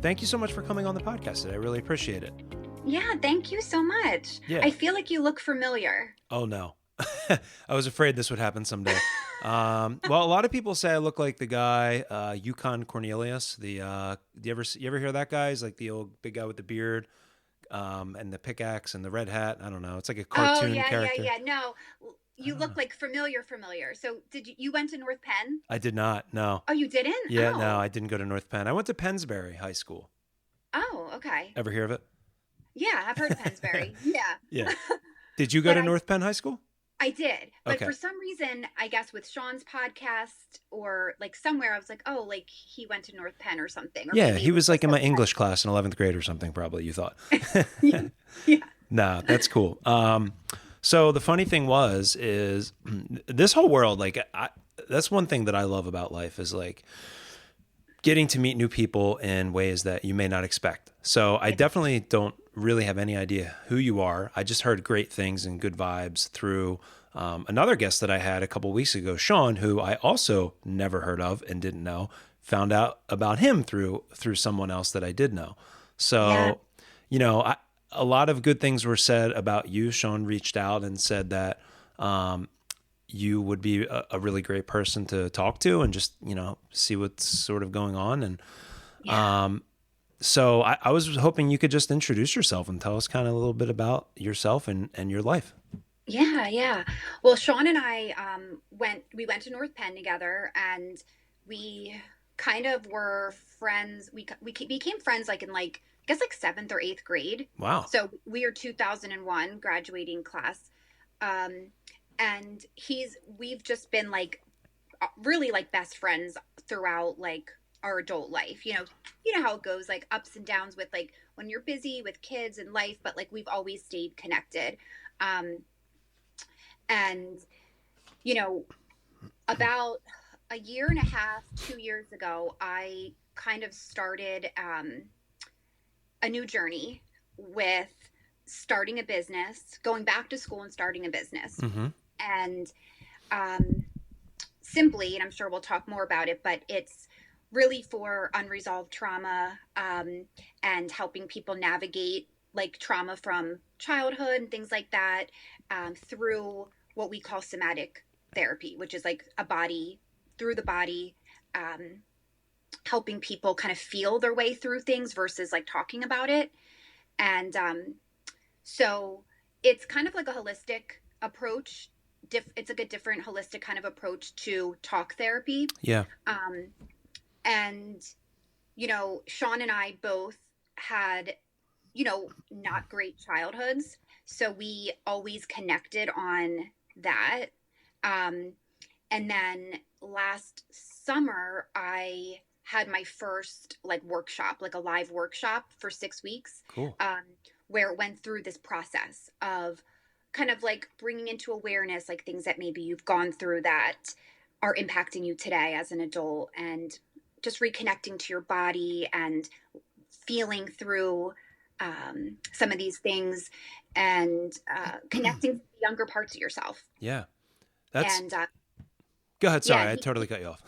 thank you so much for coming on the podcast today. I really appreciate it. Yeah, thank you so much. Yeah. I feel like you look familiar. Oh no. I was afraid this would happen someday. Well, a lot of people say I look like the guy, Yukon Cornelius. Do you ever hear that guy? He's like the old big guy with the beard, and the pickaxe and the red hat. I don't know. It's like a Oh, cartoon character. No, you look Ah. like familiar. So did you went to North Penn? I did not. No. Oh, you didn't? Yeah, no, Oh. I didn't go to North Penn. I went to Pennsbury High School. Oh, okay. Ever hear of it? Yeah, I've heard of Pennsbury. Yeah. Yeah. Did you go But to I North Penn High School? I did. But Okay. for some reason, I guess with Sean's podcast or like somewhere I was like, "Oh, like he went to North Penn or something." Or Yeah, maybe he it was was like just in my a English class in 11th grade or something, probably, you thought. Yeah. Nah, that's cool. So the funny thing is this whole world, like, that's one thing that I love about life is like getting to meet new people in ways that you may not expect. So I definitely don't really have any idea who you are. I just heard great things and good vibes through another guest that I had a couple weeks ago, Sean, who I also never heard of and didn't know. Found out about him through someone else that I did know. Yeah. So, a lot of good things were said about you. Sean reached out and said that you would be a really great person to talk to and just, see what's sort of going on. And Yeah. so I was hoping you could just introduce yourself and tell us kind of a little bit about yourself and your life. Yeah. Well, Sean and I we went to North Penn together, and we kind of were friends. Became friends like in like I guess like seventh or eighth grade. Wow. So we are 2001 graduating class, um, and we've just been like really like best friends throughout like our adult life. You know how it goes, like ups and downs with like when you're busy with kids and life, but like we've always stayed connected. Um, and you know, about a year and a half, 2 years ago, I kind of started a new journey with starting a business, going back to school and starting a business. Mm-hmm. And um, simply, and I'm sure we'll talk more about it, but it's really for unresolved trauma, and helping people navigate like trauma from childhood and things like that, through what we call somatic therapy, which is like a body through the body, um, helping people kind of feel their way through things versus like talking about it. And so it's kind of like a holistic approach. It's like a different holistic kind of approach to talk therapy. Yeah. Um, and, Sean and I both had, not great childhoods. So we always connected on that. Um, and then last summer, I had my first like workshop, like a live workshop for 6 weeks, Cool. where it went through this process of kind of like bringing into awareness, like things that maybe you've gone through that are impacting you today as an adult, and just reconnecting to your body and feeling through some of these things, and connecting to the younger parts of yourself. Yeah. That's And Go ahead. yeah, Sorry, I totally cut you off.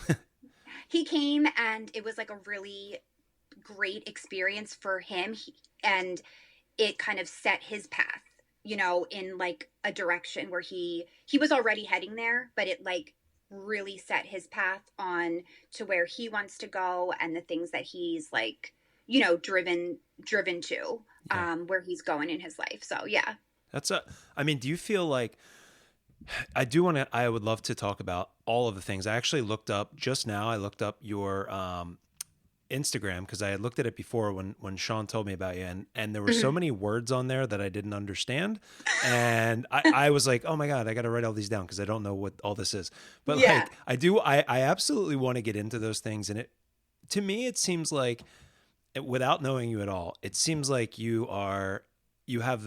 he came, and it was like a really great experience for him. And it kind of set his path, in like a direction where he was already heading there, but it like really set his path on to where he wants to go, and the things that he's like, driven to, Yeah. where he's going in his life. So yeah. I mean, do you feel like I would love to talk about all of the things. I actually I looked up your Instagram because I had looked at it before when Sean told me about you, and there were so Mhm. many words on there that I didn't understand, and I was like, oh my god, I got to write all these down because I don't know what all this is. But Yeah. like I absolutely want to get into those things, and to me it seems like, without knowing you at all, it seems like you have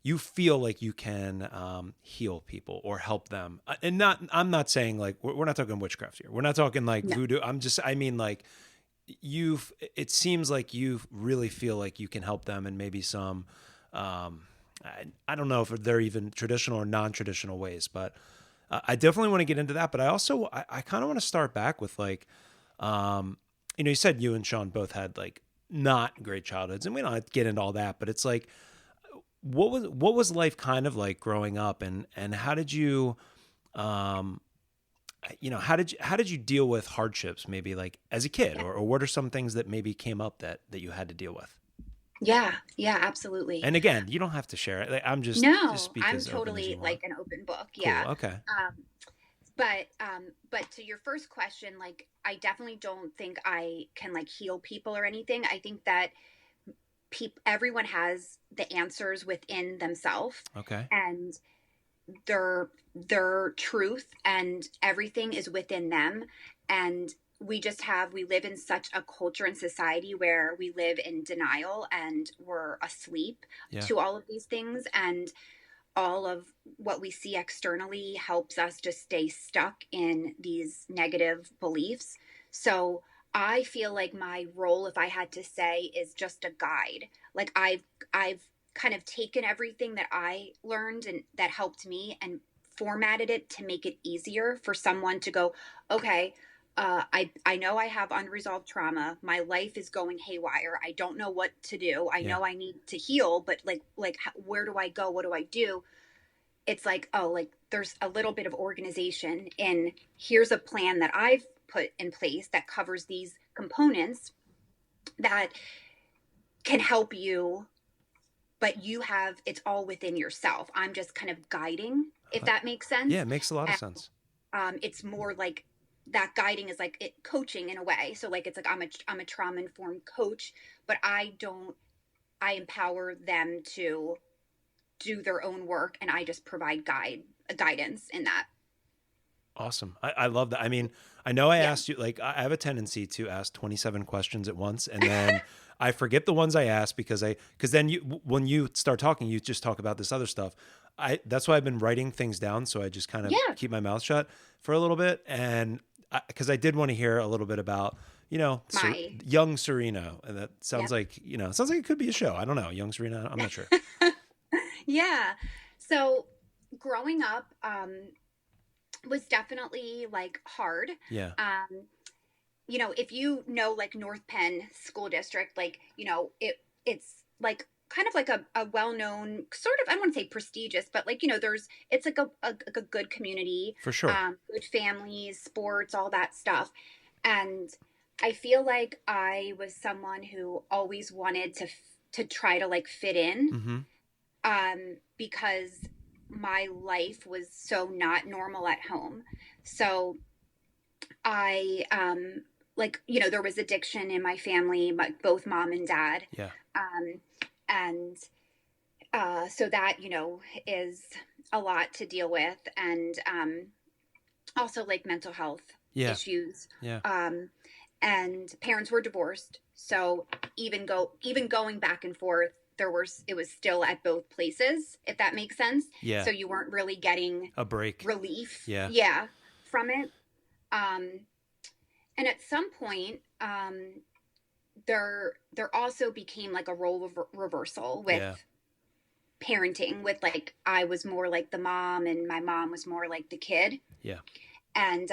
you feel like you can heal people or help them. And I'm not saying like, we're not talking witchcraft here. We're not talking like No. voodoo. I mean like it seems like you really feel like you can help them in maybe some, I don't know if they're even traditional or non-traditional ways, but I definitely want to get into that. But I kind of want to start back with like, you said you and Sean both had like not great childhoods, and we don't have to get into all that, but it's like, what was life kind of like growing up, and how did you, um, how did you deal with hardships maybe like as a kid, Yeah. or what are some things that maybe came up that you had to deal with? Yeah. Yeah, absolutely. And again, you don't have to share it. Like, I'm just No, speak I'm as open as totally you want. like an open book. Cool. Yeah. Okay. But to your first question, like I definitely don't think I can like heal people or anything. I think that everyone has the answers within themselves, Okay. and their truth and everything is within them. And we live in such a culture and society where we live in denial and we're asleep Yeah. to all of these things, and all of what we see externally helps us just stay stuck in these negative beliefs. So I feel like my role, if I had to say, is just a guide. Like I've kind of taken everything that I learned and that helped me and formatted it to make it easier for someone to go, okay, I know I have unresolved trauma. My life is going haywire. I don't know what to do. I Yeah. know I need to heal, but where do I go? What do I do? It's like, oh, like there's a little bit of organization in here's a plan that I've put in place that covers these components that can help you, but you have it's all within yourself. I'm just kind of guiding, if Uh, that makes yeah, sense. it makes a lot of And sense. it's more like that guiding is like it coaching in a way. So like it's like I'm a trauma informed coach, but I empower them to do their own work, and I just provide guidance in that. Awesome. I love that. I mean, I know I Yeah. asked you, like, I have a tendency to ask 27 questions at once, and then I forget the ones I asked because then when you start talking, you just talk about this other stuff. That's why I've been writing things down. So I just kind of Yeah. keep my mouth shut for a little bit. And because I did want to hear a little bit about, My young Serena. And that sounds Yep. like, it sounds like it could be a show. I don't know. Young Serena. I'm not sure. Yeah. So growing up was definitely like hard. Yeah. Um if you know like North Penn School District, like, it's like kind of like a well-known sort of, I don't want to say prestigious, but like, it's like a good community, For sure. good families, sports, all that stuff. And I feel like I was someone who always wanted to try to like fit in, Mm-hmm. because my life was so not normal at home. So I like, there was addiction in my family, both mom and dad. Yeah. Um, and so that, is a lot to deal with. And also like mental health Yeah. issues. Yeah. And parents were divorced. So even going back and forth, it was still at both places, if that makes sense. Yeah. So you weren't really getting A break. relief, Yeah. yeah, from it. And at some point, there also became like a role reversal Yeah. with parenting, with like I was more like the mom and my mom was more like the kid. Yeah. And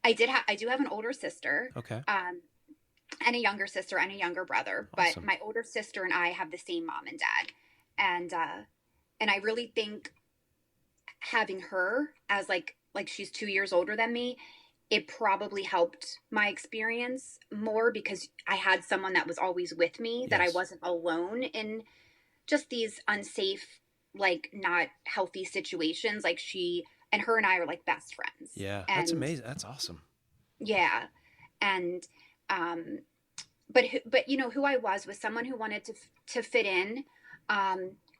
I do have an older sister, Okay. and a younger sister and a younger brother, but Awesome. my older sister and I have the same mom and dad. And I really think having her as like she's 2 years older than me, it probably helped my experience more because I had someone that was always with me, that I Yes. wasn't alone in just these unsafe, like not healthy situations. Like she and her and I are like best friends. Yeah. That's And amazing. That's awesome. yeah. And um but who I was someone who wanted to fit in,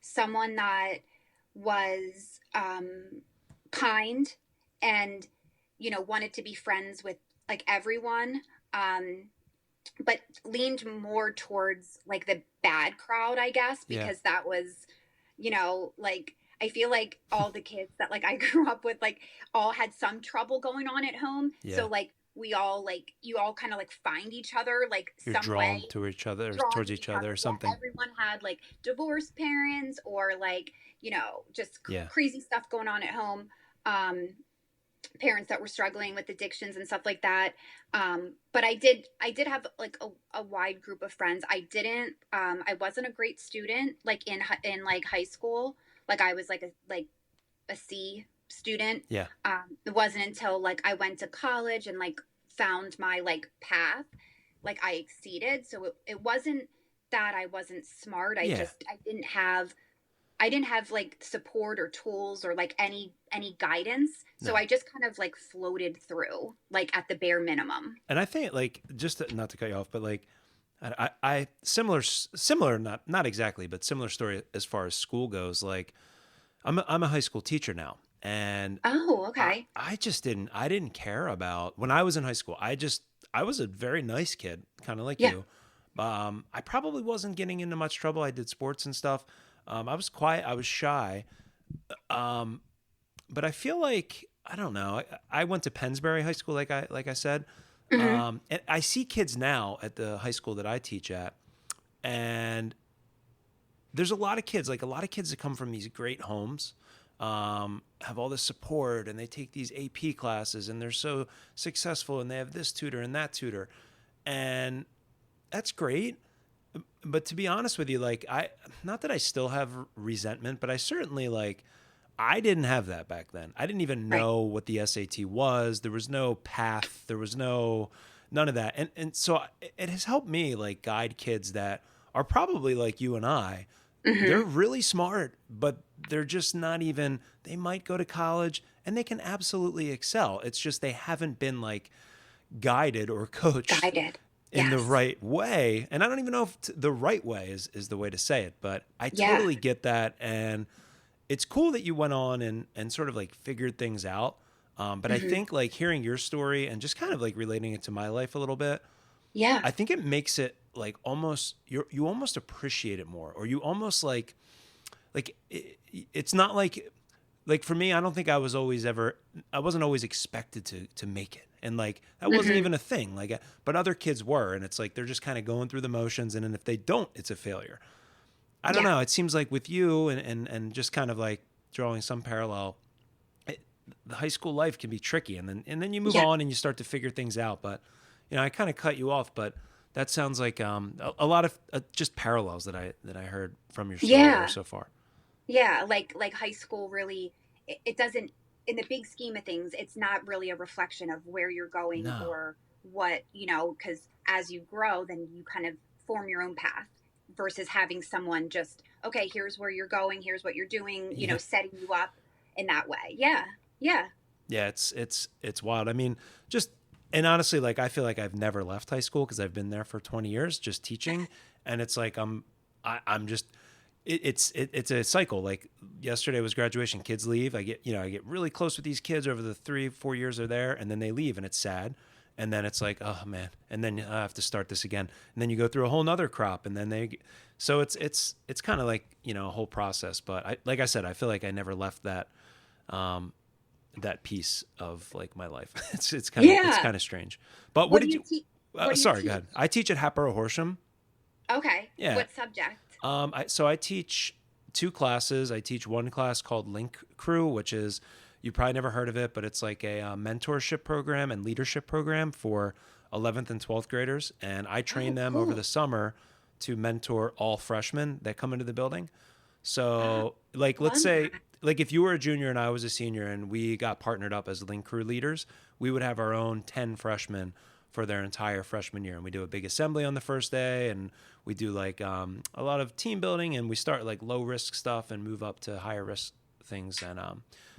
someone that was kind, and wanted to be friends with like everyone, um but leaned more towards like the bad crowd, I guess, Yeah. because that was, like I feel like all the kids that like I grew up with like all had some trouble going on at home. So Yeah. like we all like you all kind of like find each other like You're some way, drawn to each other, drawn towards to each each other, other. or Yeah, something. everyone had like divorced parents or like, just Yeah. crazy stuff going on at home. Um parents that were struggling with addictions and stuff like that. But I did have like a wide group of friends. I wasn't a great student like in like high school. Like I was like a C student. Yeah. It wasn't until like I went to college and like found my like path, like I exceeded. So it wasn't that I wasn't smart. Yeah. I didn't have like support or tools or like any guidance. So No. I just kind of like floated through like at the bare minimum. And I think like not to cut you off, but like I similar not exactly, but similar story as far as school goes. Like I'm a high school teacher now, and Oh, I okay. I just didn't care about when I was in high school. I was a very nice kid, kind of like Yeah. you. I probably wasn't getting into much trouble. I did sports and stuff. I was quiet. I was shy. Um, but I feel like I don't know. I went to Pennsbury High School, like I said, Hmm. and I see kids now at the high school that I teach at, and there's a lot of kids, like a lot of kids that come from these great homes, have all this support, and they take these AP classes, and they're so successful, and they have this tutor and that tutor, and that's great. But to be honest with you, like not that I still have resentment, but I certainly like I didn't have that back then. I didn't even Right. know what the SAT was. There was no path. There was no none of that. And so it has helped me like guide kids that are probably like you and I. They're Hmm. really smart, but they're just not even they might go to college and they can absolutely excel. It's just they haven't been like guided or coached Guided. in the Yes. right way. And I don't even know if the right way is the way to say it, but I Yeah. totally get that. And it's cool that you went on and sort of like figured things out. But I Hmm. think like hearing your story and just kind of like relating it to my life a little bit, Yeah. I think it makes it like almost you almost appreciate it more, or you almost like it's not like for me, I don't think I wasn't always expected to make it. And like that wasn't Hmm. even a thing. Like but other kids were, and it's like they're just kind of going through the motions, and then if they don't, it's a failure. I don't Yeah. know. It seems like with you and just kind of like drawing some parallel, it, the high school life can be tricky, and then you move Yeah. on and you start to figure things out. But I kind of cut you off, but that sounds like a lot of just parallels that I heard from your story there Yeah. so far. Yeah. Like high school really, it doesn't, in the big scheme of things, it's not really a reflection of where you're going No. or what, because as you grow, then you kind of form your own path versus having someone just, okay, here's where you're going, here's what you're doing, Yeah. setting you up in that way. Yeah. Yeah. Yeah, it's wild. I mean, just and honestly, like I feel like I've never left high school because I've been there for 20 years just teaching, and it's like I'm just it's a cycle. Like yesterday was graduation, kids leave. I get really close with these kids over the 3 4 years they're there, and then they leave, and it's sad. And then it's like, oh man, and then I have to start this again, and then you go through a whole nother crop, and then so it's kind of like a whole process. But like I said, I feel like I never left um, that piece of like my life. It's Yeah. kind of strange. But what What do did you you? teach? What do you Sorry, go teach? ahead. I teach at Hatboro Horsham. Okay. Yeah. What subject? I teach two classes. I teach one class called Link Crew, which is you probably never heard of it, but it's like a mentorship program and leadership program for 11th and 12th graders, and I train Oh, them over the cool. summer to mentor all freshmen that come into the building. Wow. So, like, let's Love say, that. like, if you were a junior and I was a senior and we got partnered up as Link Crew leaders, we would have our own 10 freshmen for their entire freshman year. And we do a big assembly on the first day, and we do like a lot of team building, and we start like low risk stuff and move up to higher risk things. And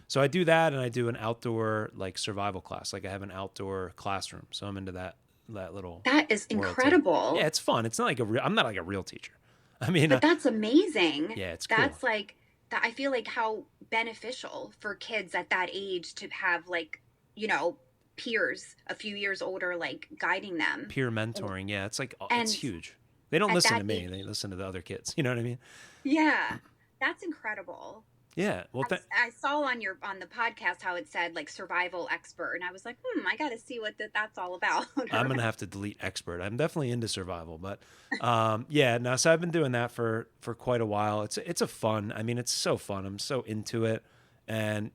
so I do that, and I do an outdoor like survival class. Like, I have an outdoor classroom. So I'm into that little That is world too. Yeah, incredible. it's fun. It's not like I'm not like a real teacher. I mean, But that's amazing. yeah, it's cool. That's like that. I feel like how beneficial for kids at that age to have like, you know, peers a few years older, like guiding them. Peer And, mentoring. Yeah, it's like it's and huge. They don't at listen that to me. They age, listen to the other kids. You know what I mean? yeah, that's incredible. Yeah. Well, I saw on on the podcast how it said like survival expert, and I was like, I got to see what that's all about. I'm gonna have to delete expert. I'm definitely into survival, but yeah. No, so I've been doing that for quite a while. It's a fun. I mean, it's so fun. I'm so into it, and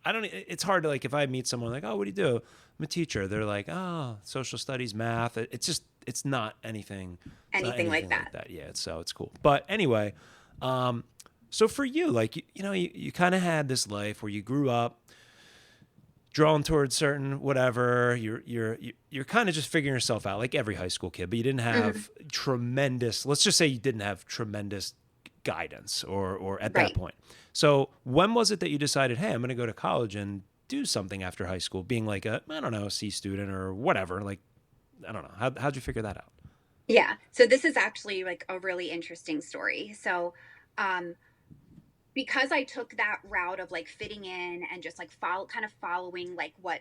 I don't, it's hard to like, if I meet someone like, oh, what do you do? I'm a teacher. They're like, oh, social studies, math. It's just, it's not Anything like anything like that. that. Yeah. So it's cool. But anyway, so for you, like, you kind of had this life where you grew up drawn towards certain whatever. You're kind of just figuring yourself out like every high school kid, but you didn't Hmm. have tremendous, let's just say you didn't have tremendous guidance or at that Right. point. So when was it that you decided, hey, I'm going to go to college and do something after high school, being like a, I don't know, C student or whatever? Like, I don't know. How'd you figure that out? Yeah. So this is actually like a really interesting story. So, um, because I took that route of like fitting in and just like kind of following like what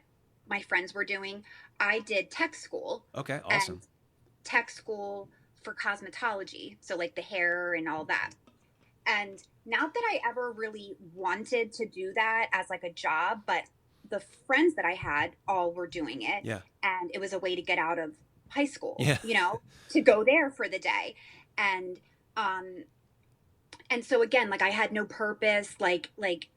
my friends were doing, I did tech school Okay. and Awesome. tech school for cosmetology. So like the hair and all that. And not that I ever really wanted to do that as like a job, but the friends that I had all were doing it. Yeah. And it was a way to get out of high school, Yeah. to go there for the day. And, um, and so again, like I had no purpose, like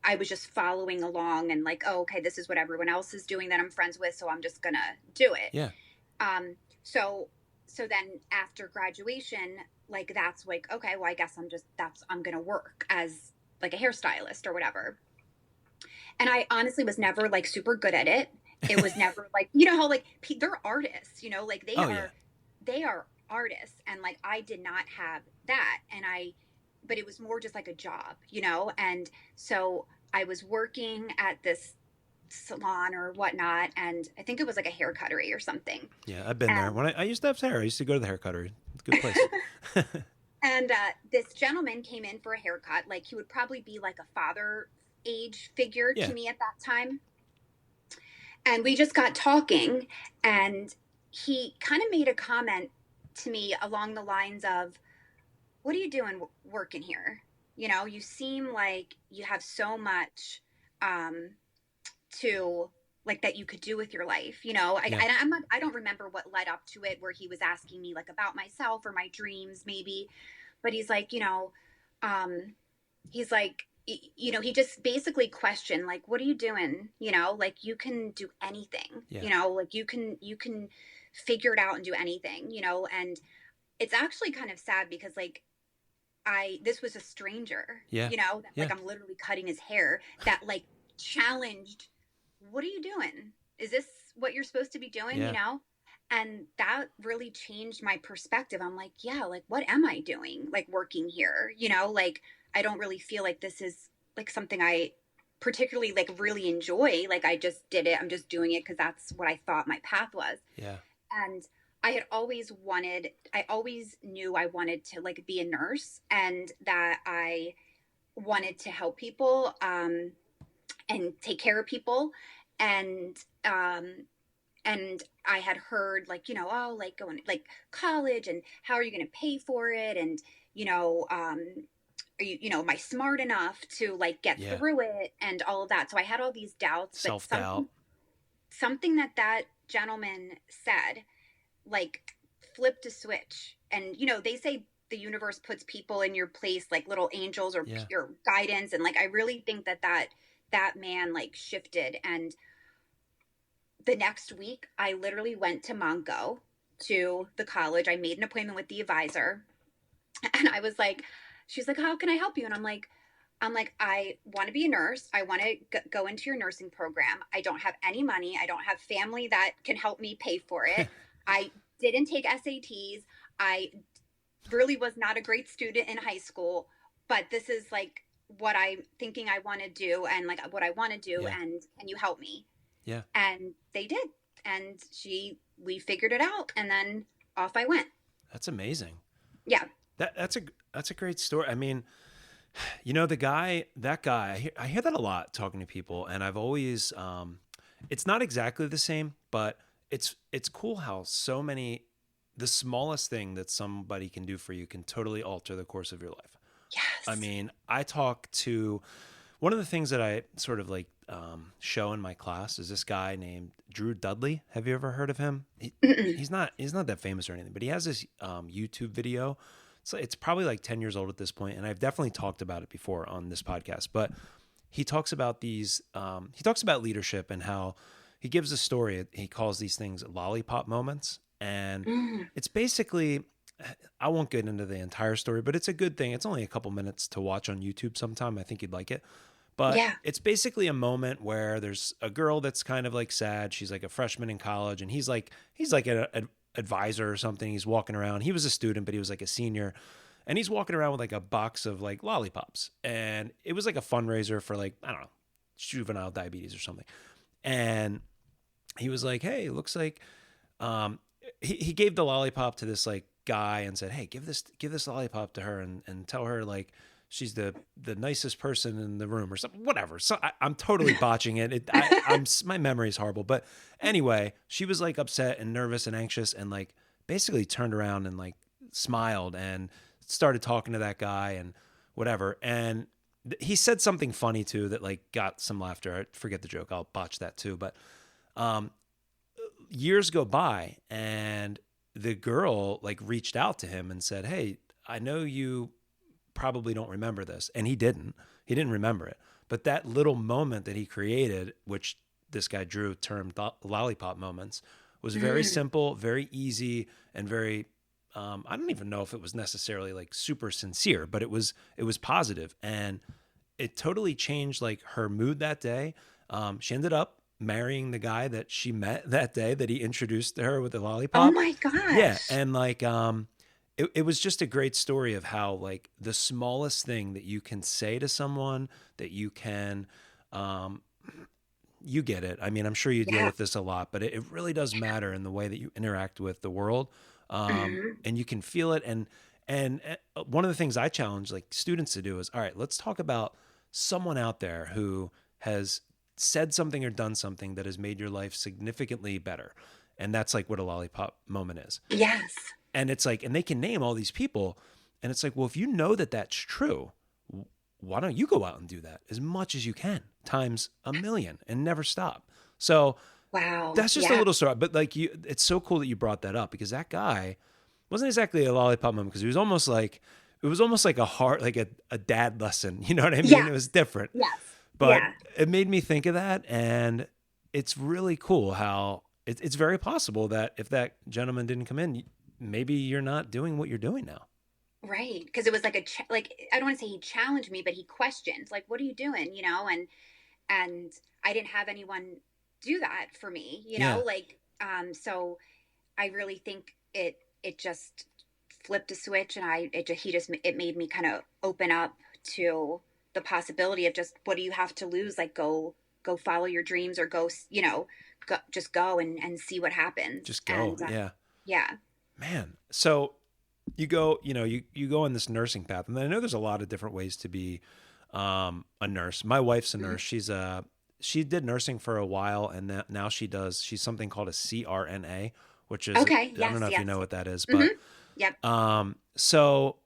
I was just following along and like, oh, okay, this is what everyone else is doing that I'm friends with, so I'm just gonna do it. Yeah. Um, so so then after graduation, like that's like, okay, well, I guess I'm gonna work as like a hairstylist or whatever. And I honestly was never like super good at it. It was never like, how like they're artists, like Oh yeah. they are artists, and like I did not have that. But it was more just like a job, and so I was working at this salon or whatnot, and I think it was like a hair cuttery or something. Yeah. I've been there. And When I used to have hair, I used to go to the hair cutter. It's a good place. this gentleman came in for a haircut. Like he would probably be like a father age figure Yeah. to me at that time. And we just got talking, and he kind of made a comment to me along the lines of, what are you doing working here? You seem like you have so much um, to like that you could do with your life. Yeah. I don't remember what led up to it, where he was asking me like about myself or my dreams, maybe. But he's like, um, he's like, he just basically questioned like, what are you doing? Like you can do anything. Yeah. Like you can figure it out and do anything. And it's actually kind of sad because like this was a stranger, Yeah. that Yeah. like I'm literally cutting his hair, that like challenged, what are you doing? Is this what you're supposed to be doing? Yeah. And that really changed my perspective. I'm like, yeah, like what am I doing? Like working here, like I don't really feel like this is like something I particularly like really enjoy. Like I just did it. I'm just doing it because that's what I thought my path was. Yeah. And I always knew I wanted to like be a nurse, and that I wanted to help people, and take care of people. And, and I had heard like, oh, like going like college, and how are you going to pay for it? And, are am I smart enough to like get Yeah. through it and all of that? So I had all these doubts, but Self doubt. something that gentleman said like flipped a switch. And they say the universe puts people in your place like little angels or Yeah. pure guidance, and like I really think that man like shifted. And the next week I literally went to Monco, to the college. I made an appointment with the advisor, and I was like, she's like, how can I help you? And I'm like, I want to be a nurse. I want to go into your nursing program. I don't have any money. I don't have family that can help me pay for it. I didn't take SATs. I really was not a great student in high school, but this is like what I'm thinking I want to do, and like what I want to do, Yeah. and can you help me? Yeah. And they did. And we figured it out, and then off I went. That's amazing. Yeah. That's a great story. I mean, that guy, I hear that a lot talking to people, and I've always, it's not exactly the same, but it's cool how the smallest thing that somebody can do for you can totally alter the course of your life. I Yes. mean, I talk to one of the things that I sort of like show in my class is this guy named Drew Dudley. Have you ever heard of him? Mm-mm. He's not that famous or anything, but he has this YouTube video. So it's probably like 10 years old at this point, and I've definitely talked about it before on this podcast. But he talks about these, he talks about leadership and how he gives a story. He calls these things lollipop moments. And Mm, it's basically, I won't get into the entire story, but it's a good thing. It's only a couple minutes to watch on YouTube sometime. I think you'd like it. But yeah. it's basically a moment where there's a girl that's kind of like sad. She's like a freshman in college, and he's like an advisor or something. He's walking around. He was a student, but he was like a senior, and he's walking around with like a box of like lollipops, and it was like a fundraiser for like, I don't know, juvenile diabetes or something. And he was like, "Hey, it looks like," um, he gave the lollipop to this like guy and said, "Hey, give this lollipop to her and tell her like she's the nicest person in the room or something, whatever." So I'm totally botching it. I'm my memory is horrible, but anyway, she was like upset and nervous and anxious and like basically turned around and like smiled and started talking to that guy and whatever. And he said something funny too that like got some laughter. I forget the joke. I'll botch that too, but um, years go by and the girl like reached out to him and said, "Hey, I know you probably don't remember this." And he didn't. He didn't remember it. But that little moment that he created, which this guy Drew termed lollipop moments, was very Mm, simple, very easy, and very I don't even know if it was necessarily like super sincere, but it was positive, and it totally changed like her mood that day. She ended up marrying the guy that she met that day that he introduced to her with the oh lollipop. my Yeah, gosh. and like it was just a great story of how like the smallest thing that you can say to someone that you can um you get it. I mean, I'm sure you deal Yeah. with this a lot, but it really does matter in the way that you interact with the world. Hmm. And you can feel it. And one of the things I challenge like students to do is, all right, let's talk about someone out there who has said something or done something that has made your life significantly better. And that's like what a lollipop moment is. Yes. And it's like, and they can name all these people. And it's like, well, if you know that that's true, why don't you go out and do that as much as you can, times a million, and never stop? So Wow. that's just a Yeah. little story. But like you, it's so cool that you brought that up because that guy wasn't exactly a lollipop moment because he was almost like, it was almost like a heart, like a dad lesson. You know what I mean? Yeah. It was different, Yes. but Yeah. it made me think of that. And it's really cool how it's very possible that if that gentleman didn't come in, maybe you're not doing what you're doing now. Right. Because it was like like I don't want to say he challenged me, but he questioned, like, "What are you doing?" And I didn't have anyone do that for me, Yeah. like so I really think it just flipped a switch, and he just it made me kind of open up to the possibility of just what do you have to lose, like go follow your dreams or just go and see what happens. Just go. And Yeah. yeah. Man. So you go, you go on this nursing path, and I know there's a lot of different ways to be a nurse. My wife's a Mhm. nurse. She did nursing for a while, and now she's something called a CRNA, which is, Okay, I don't yes, know if you yes. know what that is, Hmm. but Yep. so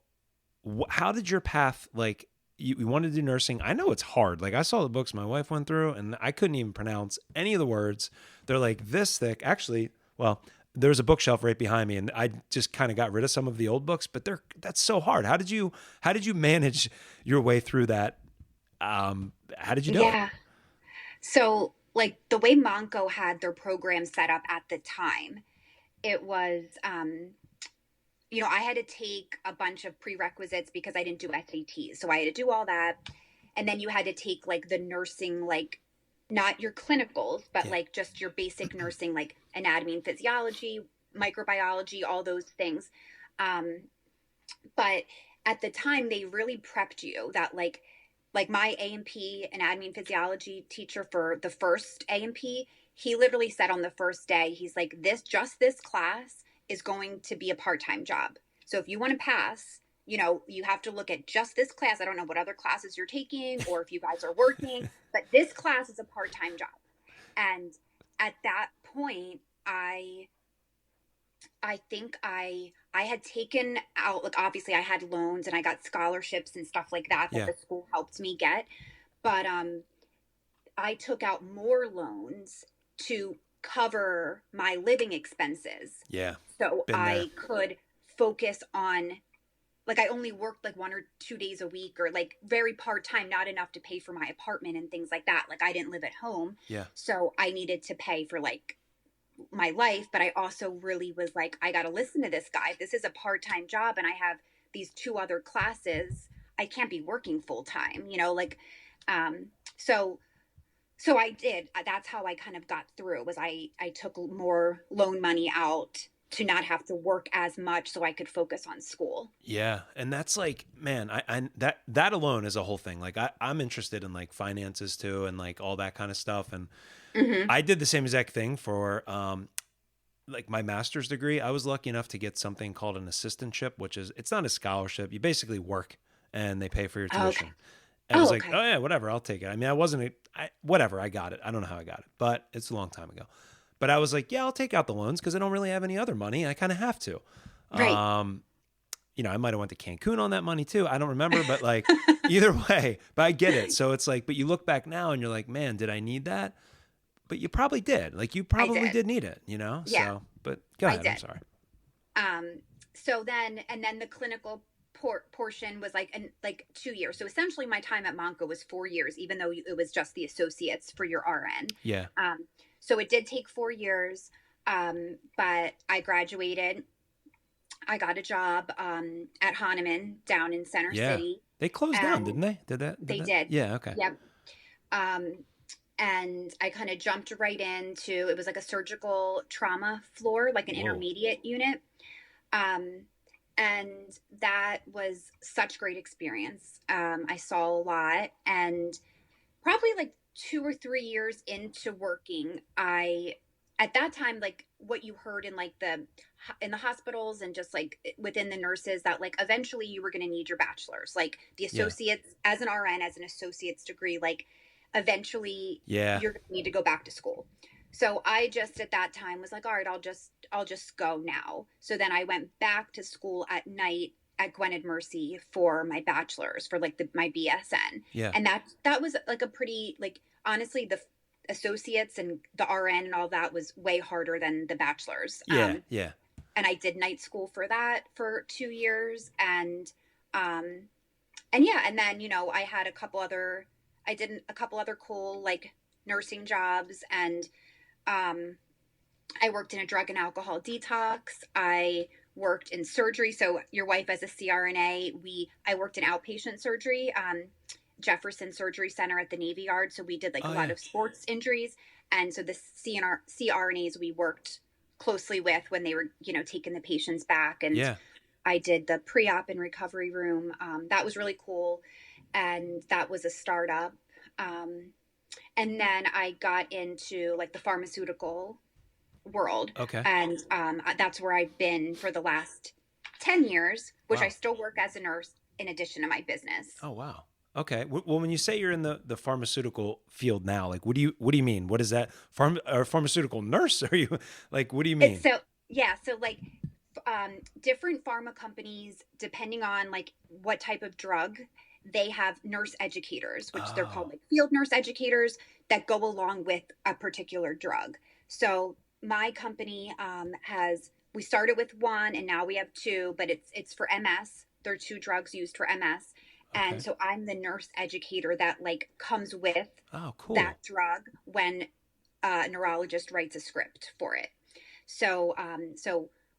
how did your path like? You wanted to do nursing. I know it's hard. Like I saw the books my wife went through, and I couldn't even pronounce any of the words. They're like this thick. Actually, well, there's a bookshelf right behind me, and I just kind of got rid of some of the old books. But that's so hard. How did you manage your way through that? How did you do it? Yeah. So, like the way Monco had their program set up at the time, it was, I had to take a bunch of prerequisites because I didn't do SATs. So I had to do all that. And then you had to take like the nursing, like not your clinicals, but Yeah, like just your basic nursing, like anatomy and physiology, microbiology, all those things. Um, but at the time, they really prepped you that like my A&P anatomy and physiology teacher for the first A&P, he literally said on the first day, he's like, this class is going to be a part-time job. So if you want to pass, you have to look at just this class. I don't know what other classes you're taking or if you guys are working, but this class is a part-time job. And at that point, I think I had taken out, like obviously I had loans and I got scholarships and stuff like that yeah, the school helped me get, but I took out more loans to cover my living expenses yeah. so Been there. I could focus on like I only worked like 1 or 2 days a week, or like very part-time, not enough to pay for my apartment and things like that. Like I didn't live at home. Yeah. So I needed to pay for like my life, but I also really was like, I got to listen to this guy. This is a part-time job and I have these two other classes. I can't be working full time, like um so so I did. That's how I kind of got through, was I took more loan money out to not have to work as much so I could focus on school. Yeah, and that's like, man, that alone is a whole thing. Like, I'm interested in like finances too, and like all that kind of stuff. And Mhm. I did the same exact thing for like my master's degree. I was lucky enough to get something called an assistantship, which is, it's not a scholarship. You basically work and they pay for your Oh, okay. tuition. And I was Oh, like, okay. oh yeah, whatever, I'll take it. I mean, I wasn't, whatever, I got it. I don't know how I got it, but it's a long time ago. But I was like, yeah, I'll take out the loans because I don't really have any other money. I kind of have to. Right. Um, I might have went to Cancun on that money too. I don't remember, but like either way, but I get it. So it's like, but you look back now and you're like, man, did I need that? But you probably did. Like you I probably did. did need it. Yeah, So, but go I ahead. I'm did. sorry. So then, and then the clinical portion was like 2 years. So essentially, my time at Monco was 4 years, even though it was just the associates for your RN. Yeah. So it did take 4 years, but I graduated. I got a job at Hahnemann down in Center Yeah. City, They closed down, and didn't they? Did they that? did. Yeah. Okay. Yep. Um, and I kind of jumped right into, it was like a surgical trauma floor, like an Whoa. intermediate unit. Um, and that was such great experience. I saw a lot, and probably like 2 or 3 years into working, I at that time, like what you heard in like in the hospitals and just like within the nurses, that like eventually you were going to need your bachelor's, like the Yeah. associates as an RN, as an associate's degree, like eventually Yeah. you're going to need to go back to school. So I just at that time was like, all right, I'll just go now. So then I went back to school at night at Gwynedd Mercy for my bachelor's, for like my BSN. Yeah. And that was like a pretty, like, honestly, the associates and the RN and all that was way harder than the bachelor's. Yeah. Yeah. And I did night school for that for 2 years. Um, and yeah, and then, I did a couple other cool like nursing jobs, and um, I worked in a drug and alcohol detox. I worked in surgery. So your wife as a CRNA, I worked in outpatient surgery, Jefferson Surgery Center at the Navy Yard. So we did like a Oh lot yeah. of sports injuries. And so the CRNAs we worked closely with when they were, taking the patients back. And Yeah. I did the pre-op and recovery room. That was really cool. And that was a startup. Um, and then I got into like the pharmaceutical world, Okay. and that's where I've been for the last 10 years, which I Wow. still work as a nurse in addition to my business. Oh wow. Okay. Well, when you say you're in the pharmaceutical field now, like what do you mean? What is that? Pharmaceutical nurse? Are you like what do you It's mean? so, yeah, so like different pharma companies, depending on like what type of drug, they have nurse educators, which they're called Oh. like field nurse educators, that go along with a particular drug. So my company we started with one and now we have two, but it's for MS. There are two drugs used for MS. And Okay. so I'm the nurse educator that like comes with Oh, cool. that drug when a neurologist writes a script for it. So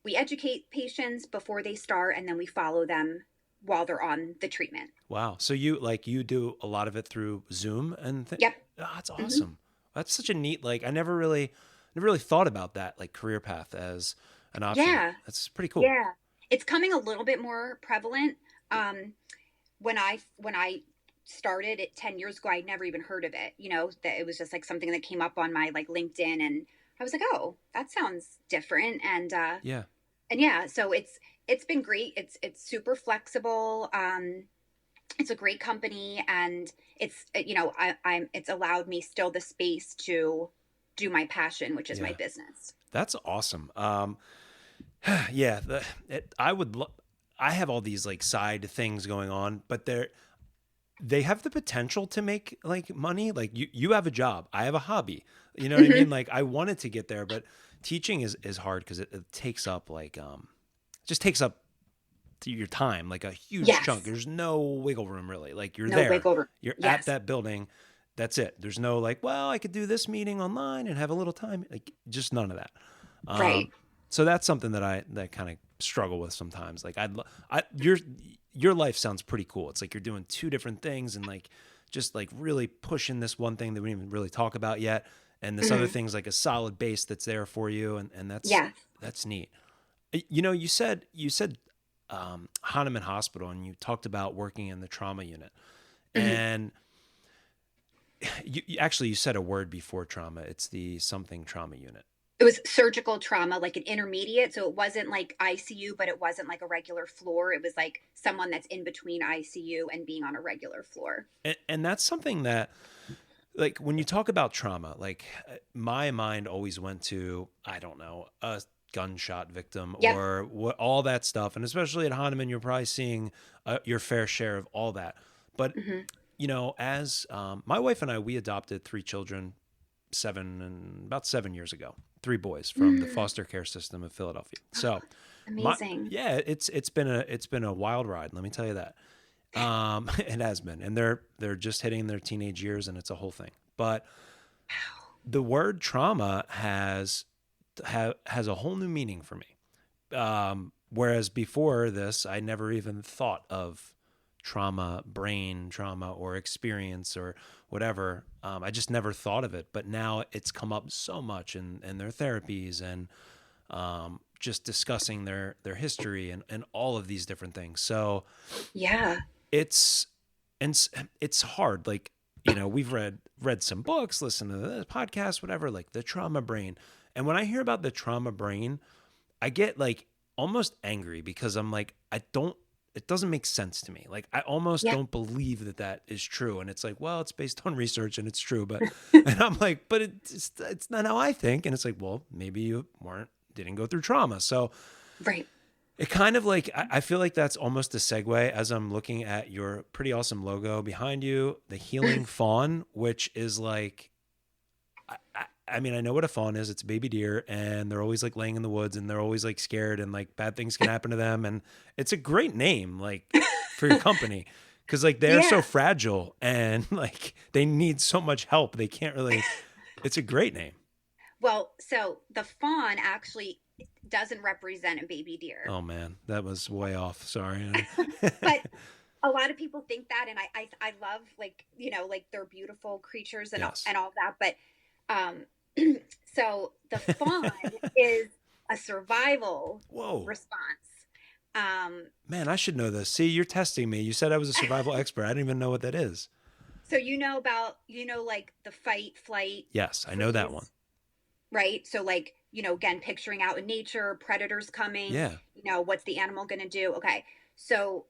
we educate patients before they start, and then we follow them while they're on the treatment. Wow. So you do a lot of it through Zoom and Yep. oh, that's Hmm. awesome. That's such a neat like I never really thought about that like career path as an option. Yeah. That's pretty cool. Yeah. It's coming a little bit more prevalent. When I started it 10 years ago, I'd never even heard of it. That it was just like something that came up on my like LinkedIn, and I was like, oh, that sounds different. Yeah. And yeah, so it's been great. It's super flexible. It's a great company, and it's allowed me still the space to do my passion, which is my Yeah. business. That's awesome. Yeah, I have all these like side things going on, but they have the potential to make like money. Like you have a job, I have a hobby. You know what I Hmm. mean? Like I wanted to get there, but teaching is hard because it takes up like just takes up your time, like a huge chunk. Yes. There's no wiggle room really. Like you're No there, wiggle room. you're at Yes. that building. That's it. There's no like, well, I could do this meeting online and have a little time. Like just none of that. Right. So that's something that kind of struggle with sometimes. Like your life sounds pretty cool. It's like you're doing two different things and like just like really pushing this one thing that we didn't even really talk about yet, and this other Hmm. thing's like a solid base that's there for you, and Yes. that's neat. You said Hahnemann Hospital, and you talked about working in the trauma unit, Hmm. and actually you said a word before trauma. It's the something trauma unit. It was surgical trauma, like an intermediate. So it wasn't like ICU, but it wasn't like a regular floor. It was like someone that's in between ICU and being on a regular floor. And that's something that, like, when you talk about trauma, like my mind always went to, I don't know, a gunshot victim Yep. or what, all that stuff. And especially at Hahnemann, you're probably seeing your fair share of all that. But, Hmm. as my wife and I, we adopted three children about 7 years ago, three boys from the Mm. foster care system of Philadelphia. So my, Amazing. yeah, it's been a wild ride. Let me tell you that. It has been, and they're just hitting their teenage years, and it's a whole thing. But the word trauma has a whole new meaning for me. Whereas before this, I never even thought of trauma, brain trauma, or experience, or whatever. I just never thought of it. But now it's come up so much in their therapies and just discussing their history and all of these different things. So Yeah. it's it's hard. Like, we've read some books, listened to the podcast, whatever, like the trauma brain. And when I hear about the trauma brain, I get like almost angry because I'm like, it doesn't make sense to me. Like I almost Yeah. don't believe that is true. And it's like, well, it's based on research and it's true, but and I'm like, but it's not how I think. And it's like, well, maybe you didn't go through trauma. So Right. it kind of like, I feel like that's almost a segue as I'm looking at your pretty awesome logo behind you, the healing fawn, which is like, I mean, I know what a fawn is. It's a baby deer, and they're always like laying in the woods, and they're always like scared, and like bad things can happen to them. And it's a great name, like for your company, because like they're so Yeah. fragile and like they need so much help. They can't really. It's a great name. Well, so the fawn actually doesn't represent a baby deer, Oh man, that was way off. Sorry. but a lot of people think that, and I love, like, like they're beautiful creatures Yes. and all that, but um, so the fawn is a survival Whoa. response. Um, Man, I should know this. See, you're testing me. You said I was a survival expert. I didn't even know what that is. so about, like the fight, flight, Yes, I know that one. freeze, right? So like, again, picturing out in nature, predators coming, Yeah. what's the animal going to do? Okay. So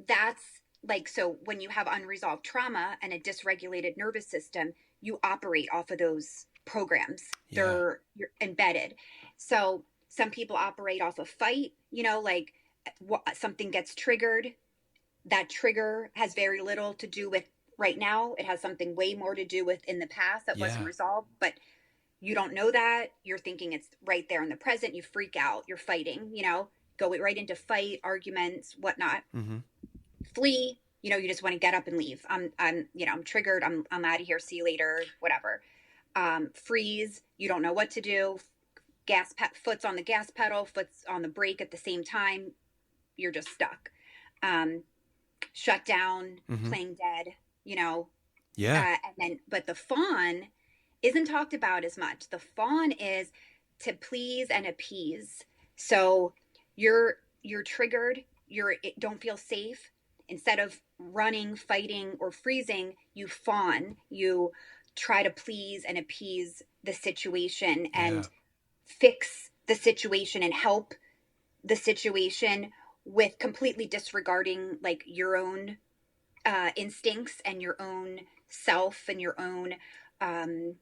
that's like, so when you have unresolved trauma and a dysregulated nervous system, you operate off of those programs. Yeah. You're embedded. So some people operate off of fight, like something gets triggered. That trigger has very little to do with right now. It has something way more to do with in the past that wasn't Yeah. resolved, but you don't know that. You're thinking it's right there in the present. You freak out. You're fighting, go right into fight, arguments, whatnot. Mm-hmm. Flee, you just want to get up and leave. I'm triggered. I'm out of here. See you later, whatever. Freeze, you don't know what to do. Foot's on the gas pedal, foot's on the brake at the same time. You're just stuck. Um, Shut down, Mm-hmm. playing dead, Yeah. and then, but the fawn isn't talked about as much. The fawn is to please and appease. So you're triggered, don't feel safe. Instead of running, fighting, or freezing, you fawn. You try to please and appease the situation Yeah. and fix the situation and help the situation with completely disregarding like your own instincts and your own self and um,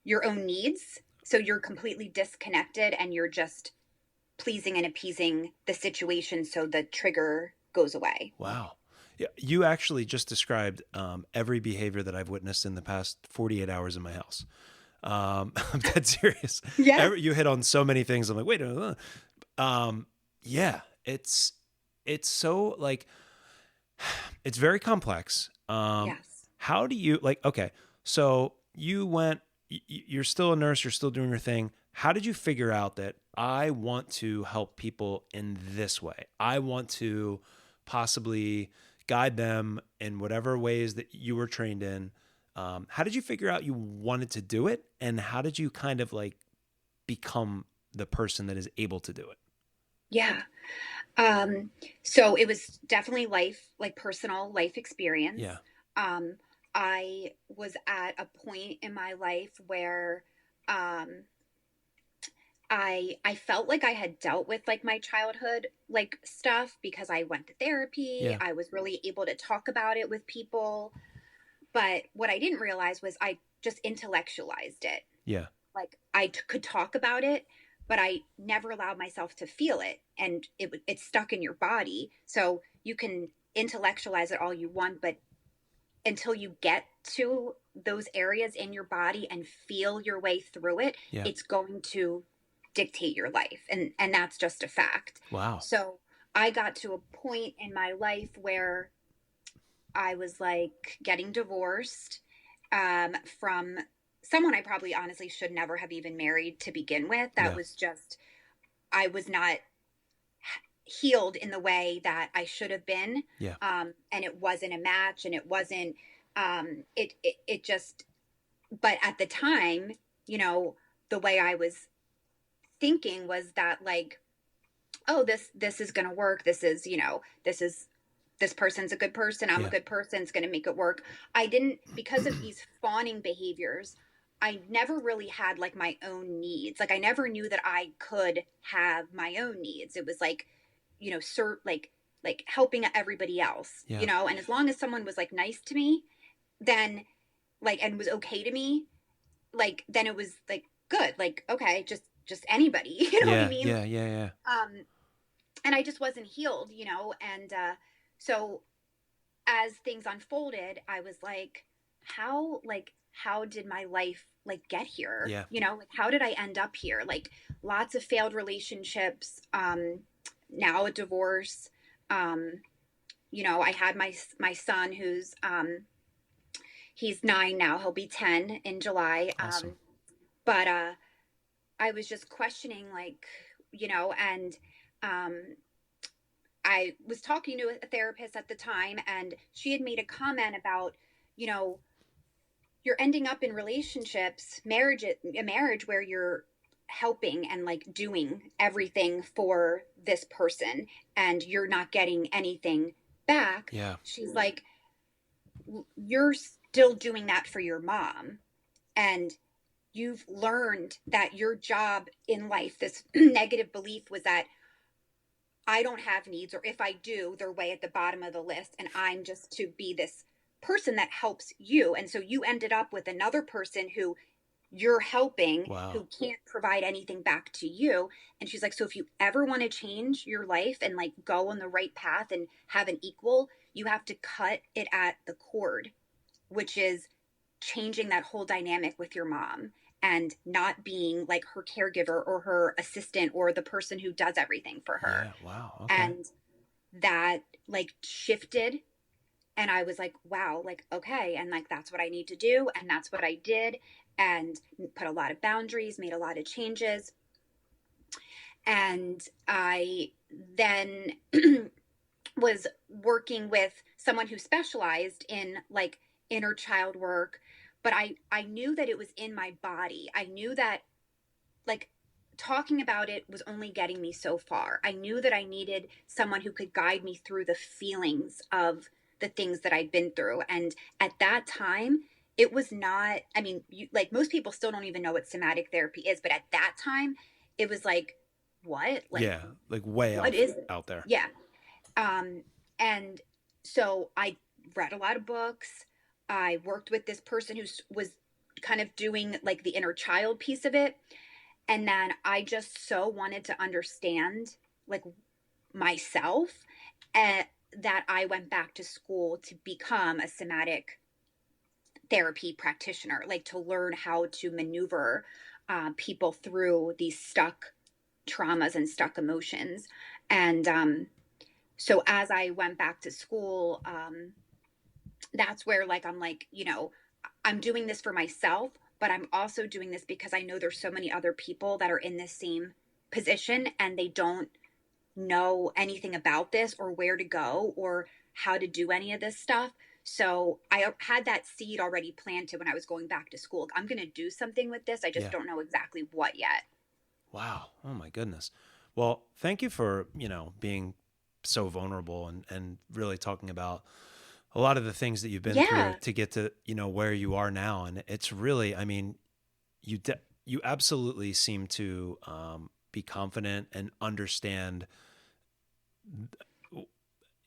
your own needs. So you're completely disconnected and you're just pleasing and appeasing the situation so the trigger goes away. Wow. Yeah, you actually just described every behavior that I've witnessed in the past 48 hours in my house. I'm dead serious. Yeah. You hit on so many things. I'm like, wait a minute. Yeah, it's it's so like it's very complex. Yes. How do you like? Okay, so you went. You're still a nurse. You're still doing your thing. How did you figure out that I want to help people in this way? I want to possibly guide them in whatever ways that you were trained in. How did you figure out you wanted to do it, and how did you kind of like become the person that is able to do it? Yeah. Um, so it was definitely like personal life Yeah. experience. Um, I was at a point in my life where um, I felt like I had dealt with like my childhood like stuff because I went to therapy. Yeah. I was really able to talk about it with people. But what I didn't realize was I just intellectualized it. Yeah. Like could talk about it, but I never allowed myself to feel it, and it's stuck in your body. So you can intellectualize it all you want, but until you get to those areas in your body and feel your way through it, Yeah. it's going to dictate your life, and that's just a fact. Wow. So I got to a point in my life where I was like getting divorced from someone I probably honestly should never have even married to begin with. That Yeah. was just, I was not healed in the way that I should have been. Yeah. And it wasn't a match, and it wasn't, it just, but at the time, you know, the way I was thinking was that like, oh, this is going to work. This is, you know, this person's a good person. I'm a Yeah. good person. It's going to make it work. I didn't, because of these fawning behaviors, I never really had like my own needs. Like I never knew that I could have my own needs. It was like, you know, like helping everybody else, Yeah. you know, and as long as someone was like nice to me, then like, and was okay to me, like, then it was like good. Like, okay, just anybody, you know what I Yeah. mean? Yeah. Yeah. Yeah. And I just wasn't healed, you know, and so as things unfolded, I was like, how did my life like get here? Yeah. You know, like how did I end up here? Like lots of failed relationships, now a divorce. Um, you know, I had my son who's he's 9 now. He'll be 10 in July. Awesome. But I was just questioning like, you know, and um I was talking to a therapist at the time, and she had made a comment about, you know, you're ending up in relationships, a marriage where you're helping and like doing everything for this person, and you're not getting anything back. Yeah. She's like, you're still doing that for your mom, and you've learned that your job in life, this negative belief was that I don't have needs, or if I do, they're way at the bottom of the list, and I'm just to be this person that helps you. And so you ended up with another person who you're helping, Wow. who can't provide anything back to you. And she's like, so if you ever want to change your life and like go on the right path and have an equal, you have to cut it at the cord, which is changing that whole dynamic with your mom and not being like her caregiver or her assistant or the person who does everything for her. Yeah. Wow. Okay. And that like shifted, and I was like, wow, like okay, and like that's what I need to do, and that's what I did, and put a lot of boundaries, made a lot of changes. And I then was working with someone who specialized in like inner child work, but I knew that it was in my body. I knew that like talking about it was only getting me so far. I knew that I needed someone who could guide me through the feelings of the things that I'd been through. And at that time, it was not, I mean, like most people still don't even know what somatic therapy is, but at that time, it was like, what? Like, Yeah. Like way what out is it? out there. Yeah. And so I read a lot of books. I worked with this person who was kind of doing like the inner child piece of it. And then I just so wanted to understand like myself, and that I went back to school to become a somatic therapy practitioner, like to learn how to maneuver people through these stuck traumas and stuck emotions. And So as I went back to school, that's where like I'm like, I'm doing this for myself, but I'm also doing this because I know there's so many other people that are in this same position and they don't know anything about this or where to go or how to do any of this stuff. So I had that seed already planted when I was going back to school. I'm going to do something with this. I just Yeah. don't know exactly what yet. Wow. Oh my goodness. Well, thank you for, being so vulnerable and really talking about a lot of the things that you've been through Yeah. to get to, where you are now. And it's really, I mean, you absolutely seem to be confident and understand.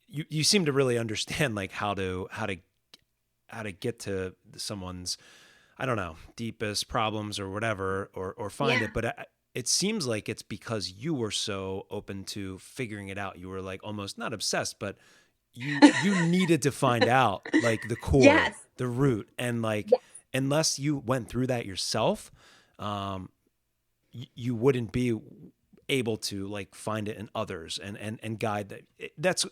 You seem to really understand like how to get to someone's, I don't know, deepest problems or whatever, or find Yeah. it. But it seems like it's because you were so open to figuring it out. You were like almost not obsessed, but you needed to find out like the core, Yes. the root, and like Yeah. unless you went through that yourself, um, you wouldn't be able to like find it in others and guide that.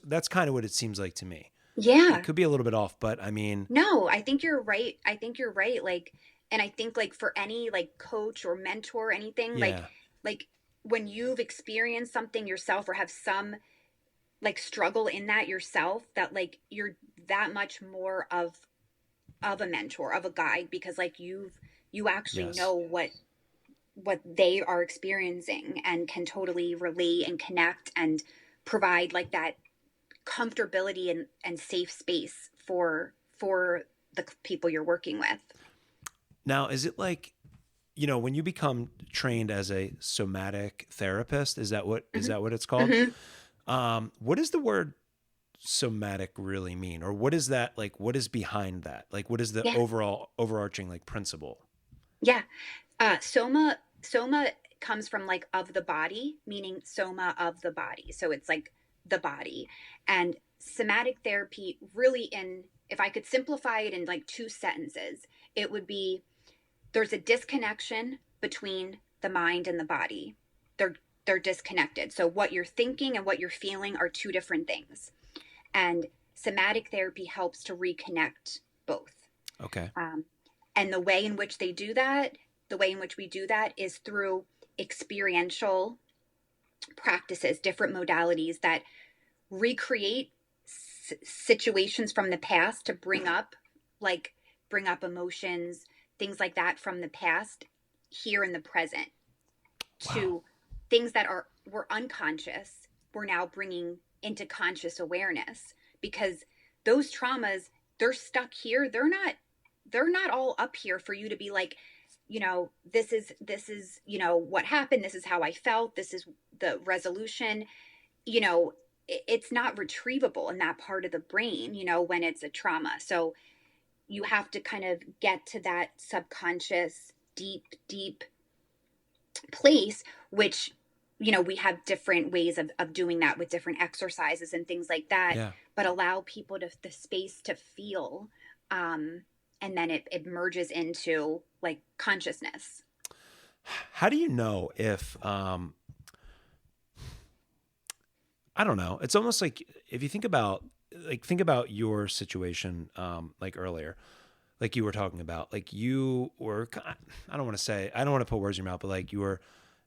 That's kind of what it seems like to me. It Yeah. could be a little bit off, but I mean, No, I think you're right. I think you're right. Like, and I think like for any like coach or mentor or anything, yeah, like when you've experienced something yourself or have some like struggle in that yourself, that like you're that much more of a mentor, of a guide, because like you actually yes. know what they are experiencing and can totally relate and connect and provide like that comfortability and safe space for the people you're working with. Now, is it like, when you become trained as a somatic therapist, is Hmm. that what it's called? Hmm. What does the word somatic really mean? Or what is that like, what is behind that? Like, what is the Yeah. overarching like principle? Yeah. Soma comes from like of the body, meaning soma of the body. So it's like the body. And somatic therapy really, in if I could simplify it in like two sentences, it would be there's a disconnection between the mind and the body. They're they're disconnected. So what you're thinking and what you're feeling are two different things. And somatic therapy helps to reconnect both. Okay. Um, and the way in which they do that, the way in which we do that is through experiential practices, different modalities that recreate situations from the past to like, bring up emotions, things like that from the past here in the present Wow. to things that were unconscious, we're now bringing into conscious awareness because those traumas, they're stuck here. They're not all up here for you to be like, this is what happened, this is how I felt, this is the resolution. you know it's not retrievable in that part of the brain, when it's a trauma. So you have to kind of get to that subconscious deep deep place, which we have different ways of doing that with different exercises and things like that, Yeah. but allow people to the space to feel, um, and then it merges into like consciousness. How do you know if I don't know. It's almost like if you think about your situation like earlier, like you were talking about, like you were I don't want to say, I don't want to put words in your mouth, but like you were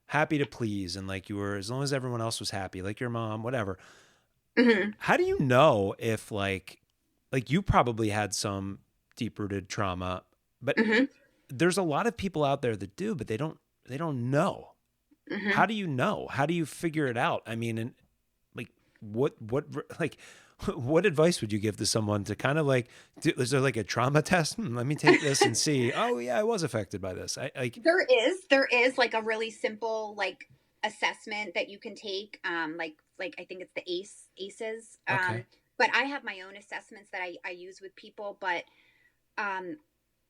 happy to please and like you were as long as everyone else was happy, like your mom, whatever. Hmm. How do you know if like you probably had some deep-rooted trauma, but Hmm. there's a lot of people out there that do, but they don't know. Hmm. How do you know? How do you figure it out? I mean, and like what like what advice would you give to someone to kind of like is there like a trauma test? Let me take this and see. Oh yeah, I was affected by this. I like There is like a really simple like assessment that you can take, like I think it's the aces, okay. but I have my own assessments that I use with people. But um,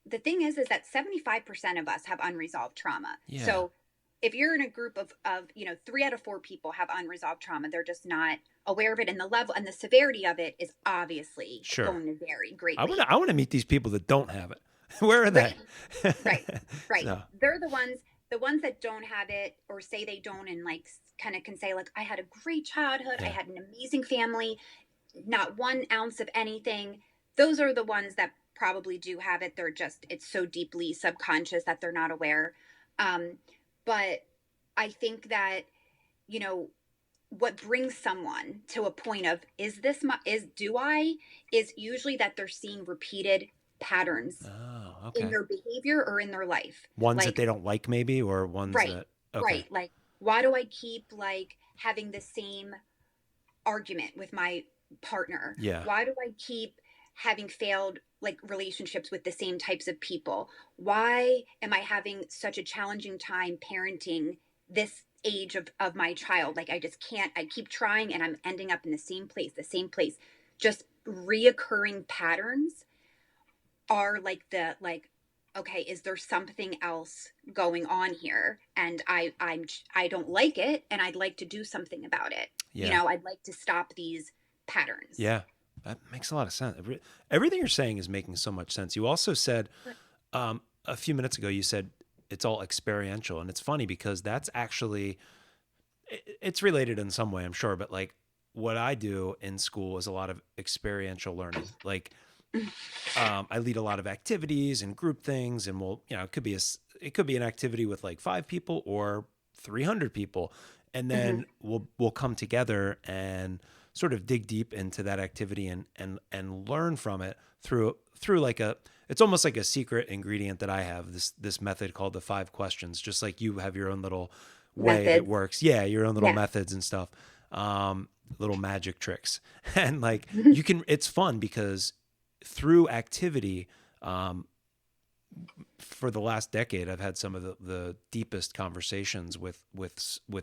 the thing is that 75% of us have unresolved trauma. Yeah. So if you're in a group of 3 out of 4 people have unresolved trauma, they're just not aware of it, and the level and the severity of it is obviously Sure. going to vary I want to greatly. I want to meet these people that don't have it. Where are they? Right. Right. Right. So, They're the ones that don't have it or say they don't and like kind of can say like, I had a great childhood, I Yeah. had an amazing family, not 1 ounce of anything. Those are the ones that probably do have it. They're just, it's so deeply subconscious that they're not aware. Um, but I think that, you know, what brings someone to a point of, is this my, is, do I, is usually that they're seeing repeated patterns Oh, in okay. their behavior or in their life. Ones that Like, they don't like maybe, or ones right, that, okay. right. Like, why do I keep like having the same argument with my partner? Yeah. Why do I keep having failed like relationships with the same types of people? Why am I having such a challenging time parenting this age of my child? Like, I just can't, I keep trying and I'm ending up in the same place, the same place. Just reoccurring patterns are like the like, okay, is there something else going on here? And I don't like it and I'd like to do something about it. You Yeah. know, I'd like to stop these patterns. Yeah. That makes a lot of sense. Everything you're saying is making so much sense. You also said, a few minutes ago, you said it's all experiential. And it's funny because that's actually, it's related in some way, I'm sure, but like what I do in school is a lot of experiential learning. Like, I lead a lot of activities and group things, and we'll, it could be it could be an activity with like 5 people or 300 people, and Hmm. then we'll come together and sort of dig deep into that activity and learn from it through like a, it's almost like a secret ingredient that I have, this method called the 5 questions, just like you have your own little way that Methods. works. Yeah, your own little Yeah. methods and stuff. Little magic tricks. And like you can, it's fun because through activity, um, for the last decade, I've had some of the deepest conversations with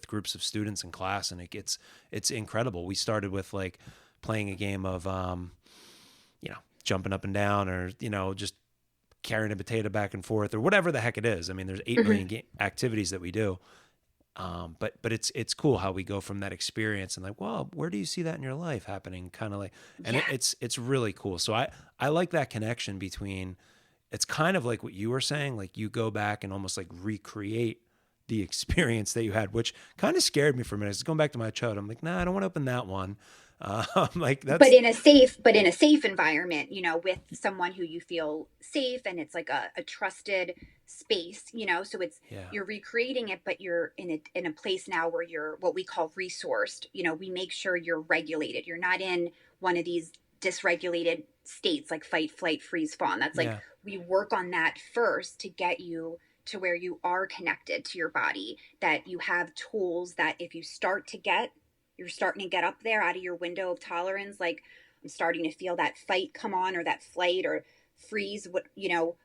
groups of students in class, and it's incredible. We started with like playing a game of jumping up and down, or just carrying a potato back and forth, or whatever the heck it is. I mean, there's 8 million Hmm. activities that we do. But it's cool how we go from that experience and like, well, where do you see that in your life happening? Kind of like, and Yeah. it's really cool. So I like that connection between, it's kind of like what you were saying, like you go back and almost like recreate the experience that you had, which kind of scared me for a minute. It's going back to my child. I'm like, nah, I don't want to open that one. Like But that's, in a safe, but in a safe environment, you know, with someone who you feel safe and it's like a trusted space, you know, so it's, yeah, you're recreating it, but you're in a place now where you're what we call resourced. You know, we make sure you're regulated. You're not in one of these dysregulated states like fight, flight, freeze, fawn. That's like, yeah, we work on that first to get you to where you are connected to your body, that you have tools that if you start to get, you're starting to get up there out of your window of tolerance, like I'm starting to feel that fight come on, or that flight or freeze, what, you know,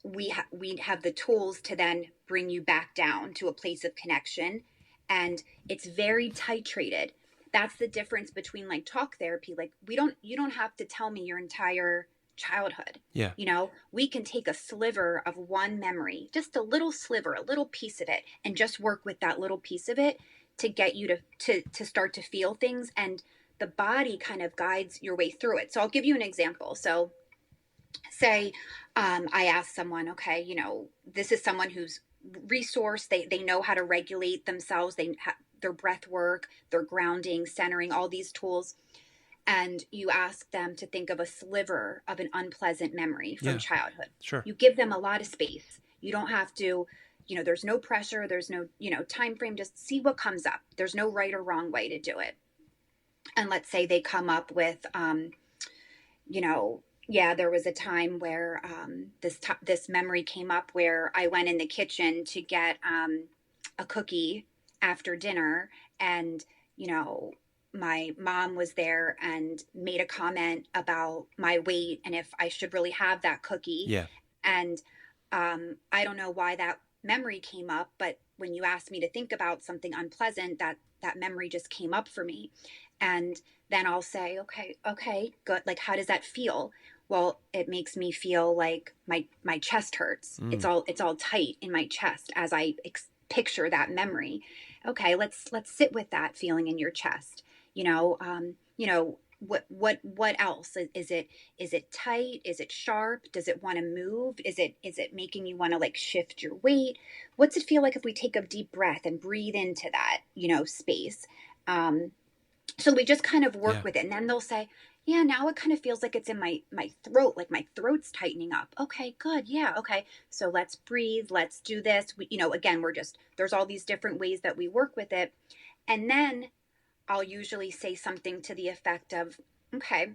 we have the tools to then bring you back down to a place of connection. And it's very titrated. That's the difference between like talk therapy. Like, we don't, you don't have to tell me your entire childhood. yeah, You know, we can take a sliver of one memory, just a little sliver, a little piece of it, and just work with that little piece of it to get you to start to feel things. And the body kind of guides your way through it. So I'll give you an example. So say, I ask someone, okay, you know, this is someone who's resourced, they know how to regulate themselves, their breath work, their grounding, centering, all these tools. And you ask them to think of a sliver of an unpleasant memory from yeah, childhood. sure, You give them a lot of space. You don't have to, you know, there's no pressure, there's no, you know, time frame, just see what comes up. There's no right or wrong way to do it. And let's say they come up with, you know, yeah, there was a time where this memory came up where I went in the kitchen to get a cookie after dinner, and you know, my mom was there and made a comment about my weight and if I should really have that cookie. yeah, And I don't know why that memory came up, but when you asked me to think about something unpleasant, that memory just came up for me. And then I'll say, okay, okay, good. Like, how does that feel? Well, it makes me feel like my chest hurts. mm, It's all tight in my chest as I picture that memory. Okay, let's sit with that feeling in your chest. You know, what else is it tight, is it sharp, does it want to move, is it making you want to like shift your weight, what's it feel like if we take a deep breath and breathe into that, space. um so we just kind of work Yeah. with it, and then they'll say, yeah, now it kind of feels like it's in my throat, like my throat's tightening up. Okay, good. Yeah, okay, so let's breathe, let's do this. Again, we're just, there's all these different ways that we work with it. And then I'll usually say something to the effect of, okay,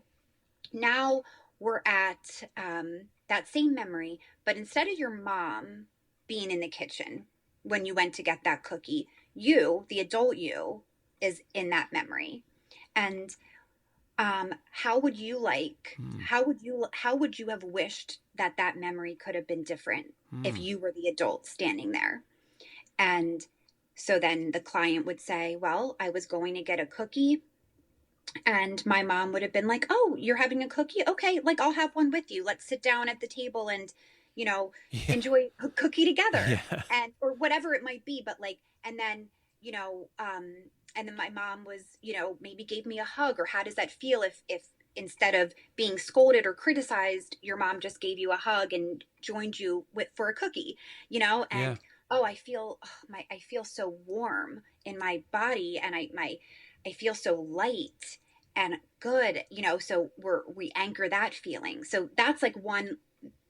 now we're at that same memory, but instead of your mom being in the kitchen when you went to get that cookie, you, the adult you, is in that memory. And how would you like, Hmm. how would you have wished that that memory could have been different if Hmm. you were the adult standing there? And so then the client would say, well, I was going to get a cookie, and my mom would have been like, oh, you're having a cookie, okay, like I'll have one with you, let's sit down at the table and you know Yeah. enjoy a cookie together, Yeah. and or whatever it might be. But like, and then you know and then my mom was, maybe gave me a hug. Or how does that feel if instead of being scolded or criticized, your mom just gave you a hug and joined you with for a cookie, Yeah. and oh, I feel so warm in my body, and I feel so light and good, so we anchor that feeling. So that's like one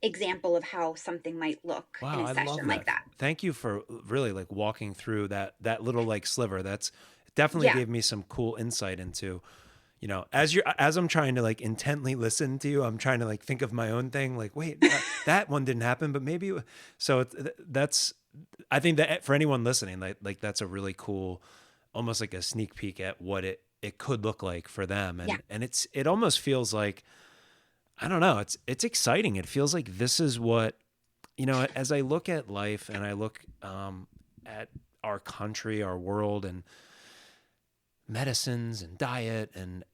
example of how something might look in Wow, a I love session like that. that. Thank you for really like walking through that little like sliver. That's it definitely Yeah. gave me some cool insight into, as I'm trying to like intently listen to you, I'm trying to like think of my own thing. Like, wait, that one didn't happen, but maybe. So that's I think that for anyone listening, like that's a really cool, almost like a sneak peek at what it could look like for them, Yeah. and it almost feels like I don't know, it's exciting. It feels like this is what as I look at life and I look at our country, our world, and medicines and diet, and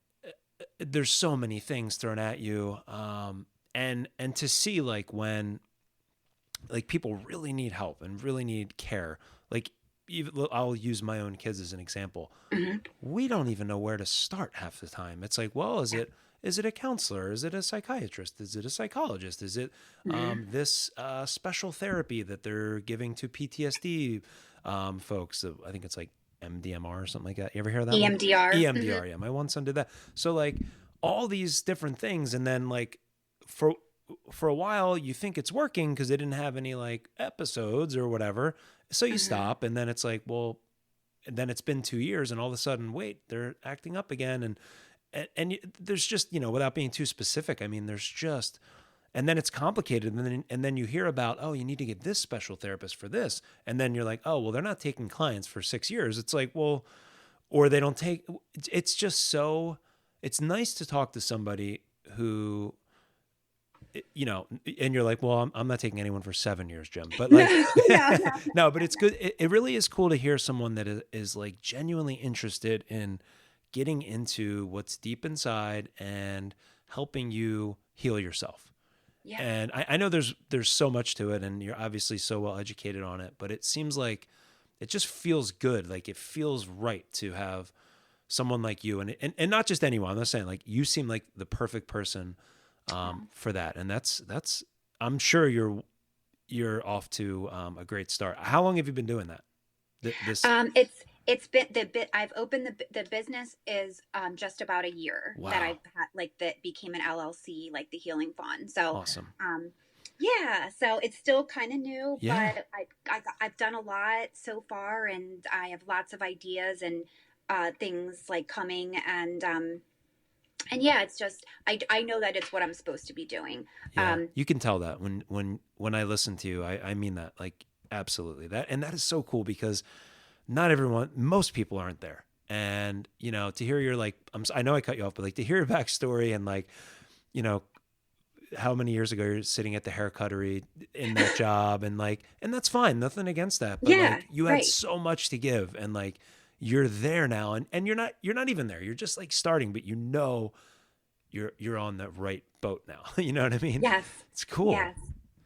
there's so many things thrown at you, and to see like when like people really need help and really need care, like even I'll use my own kids as an example. Hmm. We don't even know where to start half the time. It's like, well, Yeah. is it a counselor? Is it a psychiatrist? Is it a psychologist? Is it Hmm. this special therapy that they're giving to PTSD folks? I think it's like MDMR or something like that. You ever hear of that one? EMDR. Hmm. EMDR. Yeah, my one son did that. So like all these different things, and then like for for a while you think it's working because they didn't have any like episodes or whatever. So you Hmm. stop, and then it's like, well, and then it's been 2 years, and all of a sudden, wait, they're acting up again, and there's just without being too specific, I mean, there's just, and then it's complicated, and then you hear about, oh, you need to get this special therapist for this, and then you're like, oh, well, they're not taking clients for 6 years. It's like, well, or they don't take. It's just so. It's nice to talk to somebody who and you're like, well, I'm not taking anyone for 7 years, Jim. But like, No, no, no, no, but it's good. It really is cool to hear someone that is like genuinely interested in getting into what's deep inside and helping you heal yourself. yeah. And I know there's so much to it, and you're obviously so well educated on it, but it seems like it just feels good. Like it feels right to have someone like you, and not just anyone. I'm not saying like you seem like the perfect person Oh. for that, and that's I'm sure you're off to a great start. How long have you been doing that? This It's been the bit I've opened the business is just about a year that wow, I've had, like, that became an LLC, like the Healing Fund. So awesome. um yeah, so it's still kind of new, Yeah, but I've done a lot so far, and I have lots of ideas and things like coming, and yeah, it's just I know that it's what I'm supposed to be doing. yeah. Um You can tell that when I listen to you. I mean that like absolutely that, and that is so cool because not everyone, most people aren't there. And to hear your like, I know I cut you off, but like to hear your backstory and like, you know, how many years ago you're sitting at the haircuttery in that job, and like, and that's fine, nothing against that, but yeah, like you had right. so much to give, and like you're there now, and you're not even there, you're just like starting, but you're on the right boat now. You know what I mean? Yes. It's cool. Yes.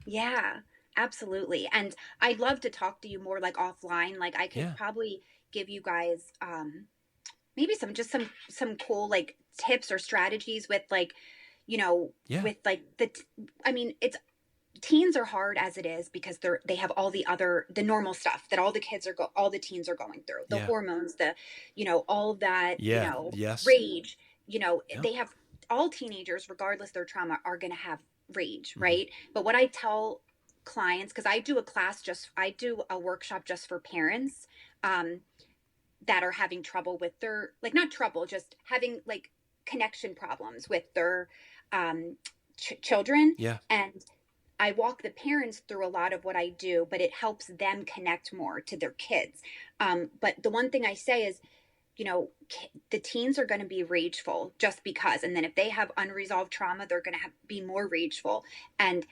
Yeah, absolutely. And I'd love to talk to you more like offline. Like I could Yeah. probably give you guys maybe some cool like tips or strategies with like, you know, Yeah. with like I mean, it's teens are hard as it is because they have all the normal stuff that all the teens are going through, the Yeah. hormones, the, all of that, Yeah. Yes. rage, Yeah. they have, all teenagers regardless their trauma are going to have rage, Hmm. right? But what I tell clients, because I do a workshop just for parents, um, that are having trouble with their, like, not trouble, just having like connection problems with their children. Yeah. And I walk the parents through a lot of what I do, but it helps them connect more to their kids. But the one thing I say is, the teens are going to be rageful just because, and then if they have unresolved trauma, they're going to be more rageful. And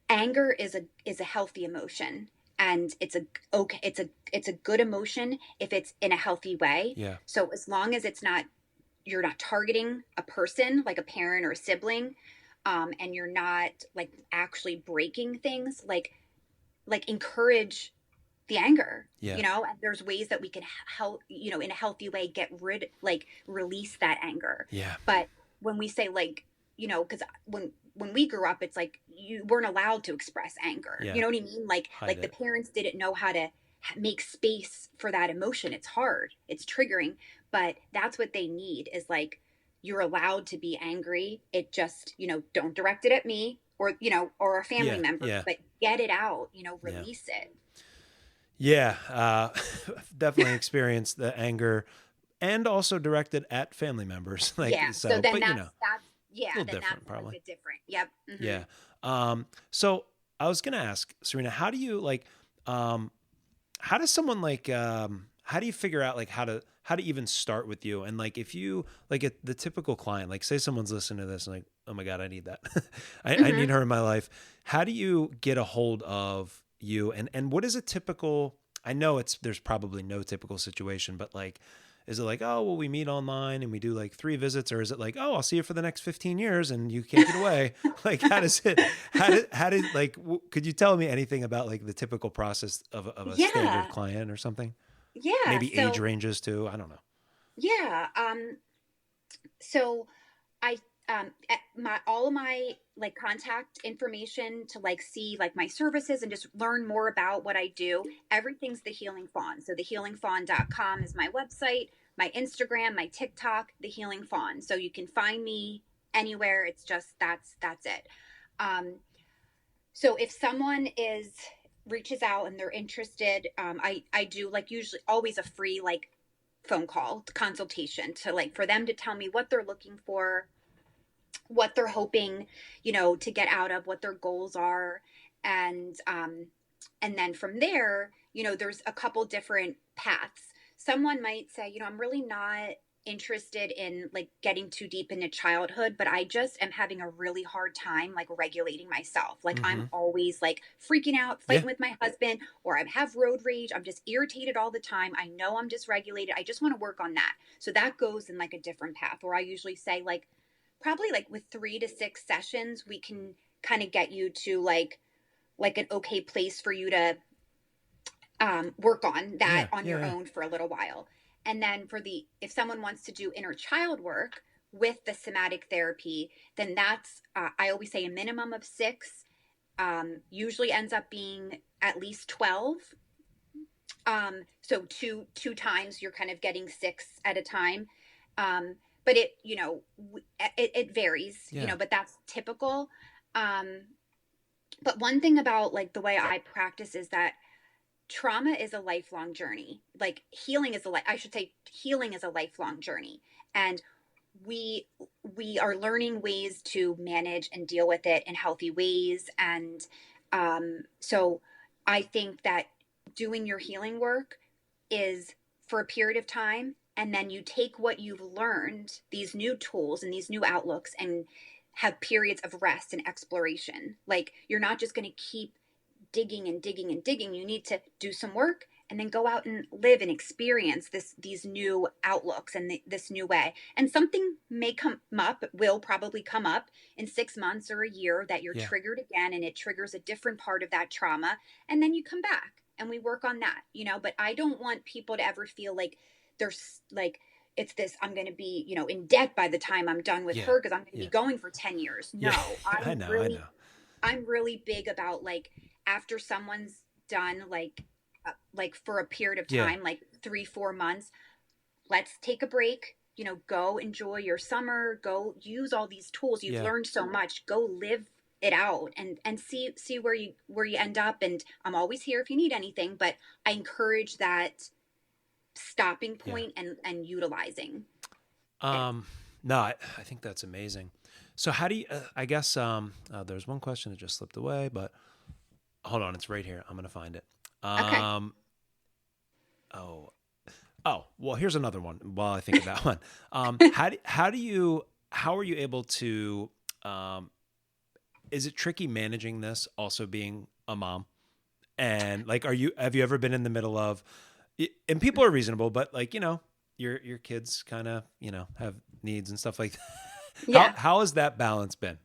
anger is a healthy emotion, and it's a good emotion if it's in a healthy way. Yeah. So as long as you're not targeting a person like a parent or a sibling, and you're not like actually breaking things, like encourage the anger, Yeah. and there's ways that we can help, in a healthy way, release that anger. Yeah. But when we say, like, because when we grew up, it's like you weren't allowed to express anger, Yeah. you know what I mean? like Hide like the it. parents didn't know how to make space for that emotion. It's hard, it's triggering, but that's what they need, is like, you're allowed to be angry. It just, don't direct it at me, or a family Yeah. member, Yeah. but get it out, Yeah. release it. Yeah. Definitely experienced the anger and also directed at family members. Like, Yeah. So so, then but that's a yeah, little then different that's like probably. a different. Yep. Yeah. So I was going to ask Serena, how do you like, um, how does someone like, how do you figure out like how to even start with you? And like, if you like the typical client, like say someone's listening to this and like, oh my God, I need that. I Hmm. need her in my life. How do you get a hold of you? And what is a typical, I know there's probably no typical situation, but like, is it like, oh, well, we meet online and we do like 3 visits, or is it like, oh, I'll see you for the next 15 years and you can't get away? Like, how does it, how did like, could you tell me anything about like the typical process of a standard Yeah. client or something? Yeah. Maybe age So ranges too. I don't know. yeah. So I my all of my like contact information to like see like my services and just learn more about what I do. Everything's The Healing Fawn. So thehealingfawn.com is my website, my Instagram, my TikTok, The Healing Fawn. So you can find me anywhere. It's just that's it. Um, so if someone is reaches out and they're interested, I do like usually always a free like phone call consultation to like for them to tell me what they're looking for, what they're hoping, to get out of, what their goals are. And then from there, there's a couple different paths. Someone might say, I'm really not interested in like getting too deep into childhood, but I just am having a really hard time like regulating myself. Like, I'm Mm-hmm. always like freaking out, Yeah. fighting with my husband, or I have road rage, I'm just irritated all the time, I know I'm dysregulated, I just want to work on that. So that goes in like a different path, where I usually say, like, probably like with 3 to 6 sessions, we can kind of get you to like an okay place for you to work on that Yeah. on Yeah. your Yeah. own for a little while. And then if someone wants to do inner child work with the somatic therapy, then that's, I always say, a minimum of 6, usually ends up being at least 12. So two times you're kind of getting 6 at a time. But it varies, Yeah. but that's typical. Um, but one thing about like the way I practice is that trauma is a lifelong journey. Like, I should say healing is a lifelong journey. And we we are learning ways to manage and deal with it in healthy ways. And so I think that doing your healing work is for a period of time, and then you take what you've learned, these new tools and these new outlooks, and have periods of rest and exploration. Like, you're not just going to keep digging and digging and digging. You need to do some work and then go out and live and experience these new outlooks and this new way. And something may come up, will probably come up in 6 months or a year, that you're Yeah. triggered again, and it triggers a different part of that trauma. And then you come back and we work on that. But I don't want people to ever feel like there's like, it's this, I'm going to be, in debt by the time I'm done with Yeah. her because I'm going to be Yeah. going for 10 years. No, Yeah. I know. I know. I'm really big about like after someone's done like for a period of Yeah. time, like 3, 4 months, let's take a break. Go enjoy your summer. Go use all these tools. You've Yeah. learned so much. Go live it out and see where you end up. And I'm always here if you need anything. But I encourage that stopping Yeah. point and utilizing it. Um, no, I think that's amazing. So how do you, I guess, there's one question that just slipped away, but hold on, it's right here. I'm going to find it. Okay. Um, oh, well, here's another one while I think of that one. How are you able to, um, is it tricky managing this also being a mom? And like, have you ever been in the middle of, and people are reasonable, but like, your kids kind of, have needs and stuff like that. Yeah. How has that balance been?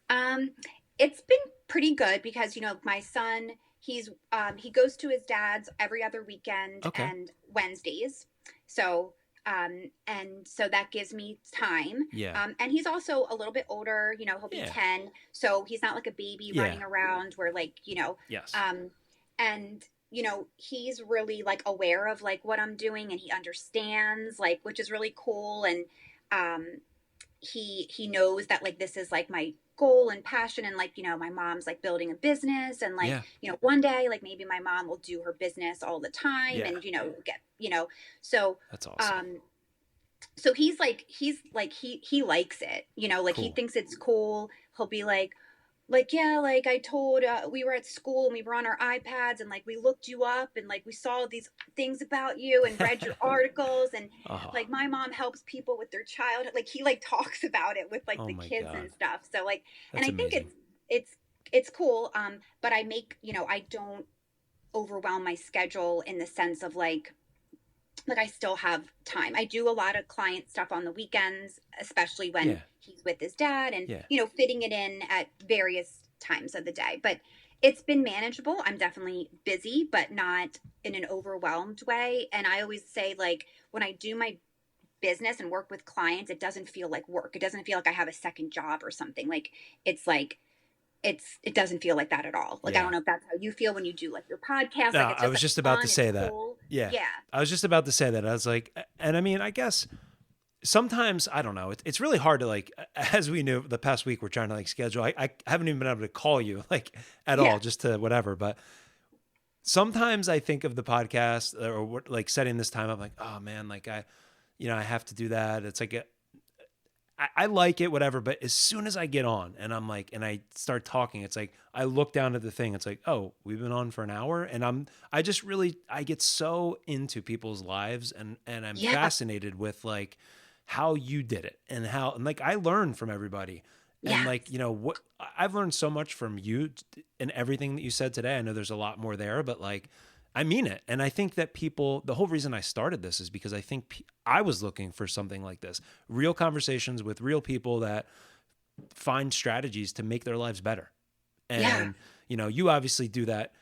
Um, it's been pretty good because my son, he goes to his dad's every other weekend Okay. and Wednesdays. So and so that gives me time. Yeah. And he's also a little bit older, he'll be Yeah. 10. So he's not like a baby Yeah. running around where Yes. um and he's really like aware of like what I'm doing and he understands like which is really cool and um he knows that like this is like my goal and passion and like my mom's like building a business and like Yeah. one day like maybe my mom will do her business all the time Yeah. and get so That's awesome. he likes it like he Cool. thinks it's cool. He'll be like yeah, like I told we were at school and we were on our iPads and like we looked you up and like we saw these things about you and read your articles and Oh, like my mom helps people with their childhood. Like he like talks about it with like oh the my kids God. and stuff. So like, and That's I think amazing. it's cool. But I make I don't overwhelm my schedule in the sense of like I still have time. I do a lot of client stuff on the weekends, especially when Yeah. he's with his dad and Yeah. fitting it in at various times of the day. But it's been manageable. I'm definitely busy, but not in an overwhelmed way. And I always say like when I do my business and work with clients, it doesn't feel like work. It doesn't feel like I have a second job or something. It's like it doesn't feel like that at all. Like I Yeah. don't know if that's how you feel when you do like your podcast. No, Like it's I just was like just about to fun, it's say that. cool. Yeah. Yeah. I was just about to say that. I was like, and I mean, I guess sometimes, I don't know, it's really hard to like, as we knew the past week, we're trying to like schedule. I haven't even been able to call you like at Yeah. all, just to whatever. But sometimes I think of the podcast or like setting this time up like, oh man, like I have to do that. It's like, I like it, whatever. But as soon as I get on and I'm like, and I start talking, it's like, I look down at the thing. It's like, oh, we've been on for an hour. And I get so into people's lives and I'm Yeah. fascinated with like how you did it and like, I learn from everybody. And Yeah. like, what I've learned so much from you and everything that you said today. I know there's a lot more there, but like, I mean it. And I think that the whole reason I started this is because I think I was looking for something like this, real conversations with real people that find strategies to make their lives better. Yeah. And, you obviously do that,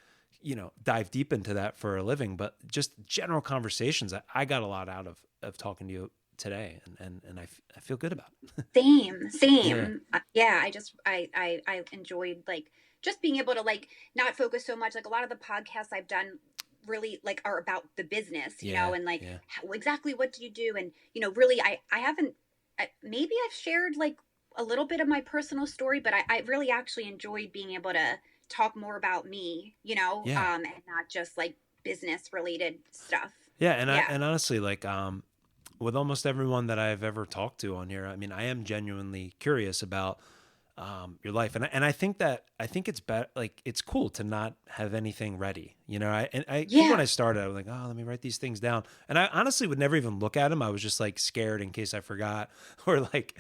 dive deep into that for a living, but just general conversations. I got a lot out of talking to you today and I feel good about it. Same, Yeah. same. Yeah, I enjoyed like just being able to like not focus so much. Like a lot of the podcasts I've done really like are about the business, Yeah. and like Yeah. how, exactly what do you do? And really, I haven't. Maybe I've shared like a little bit of my personal story, but I really actually enjoyed being able to talk more about me, Yeah. and not just like business related stuff. Yeah. And Yeah, and honestly, like, with almost everyone that I've ever talked to on here, I mean, I am genuinely curious about your life, and I think it's better. Like, it's cool to not have anything ready. I think when yeah, I started, I was like, oh, let me write these things down, and I honestly would never even look at them. I was just like scared in case I forgot or like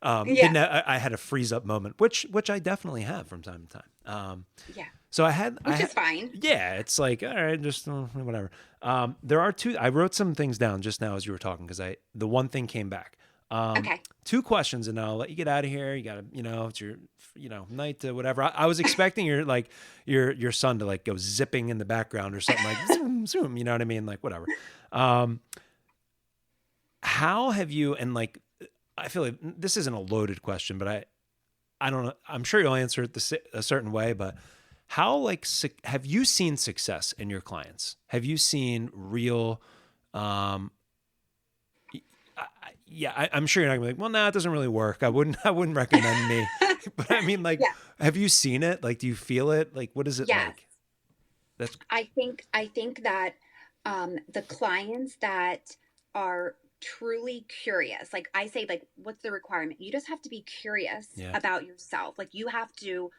yeah, I had a freeze up moment, which I definitely have from time to time. yeah. So Which is fine. yeah, it's like, all right, just whatever. There are two, I wrote some things down just now as you were talking, because the one thing came back. Okay. Two questions and I'll let you get out of here. You gotta, it's your, night to whatever. I was expecting your son to like go zipping in the background or something like zoom, zoom, you know what I mean? Like whatever. Um, how have you, and like, I feel like this isn't a loaded question, but I don't know. I'm sure you'll answer it a certain way, but how like have you seen success in your clients? Have you seen real, um, yeah, I'm sure you're not gonna be like, well, no, it doesn't really work. I wouldn't recommend me. But I mean, like, Yeah. have you seen it? Like, do you feel it? Like, what is it Yes. like? That's I think that the clients that are truly curious, like I say, like, what's the requirement? You just have to be curious yeah, about yourself. Like you have to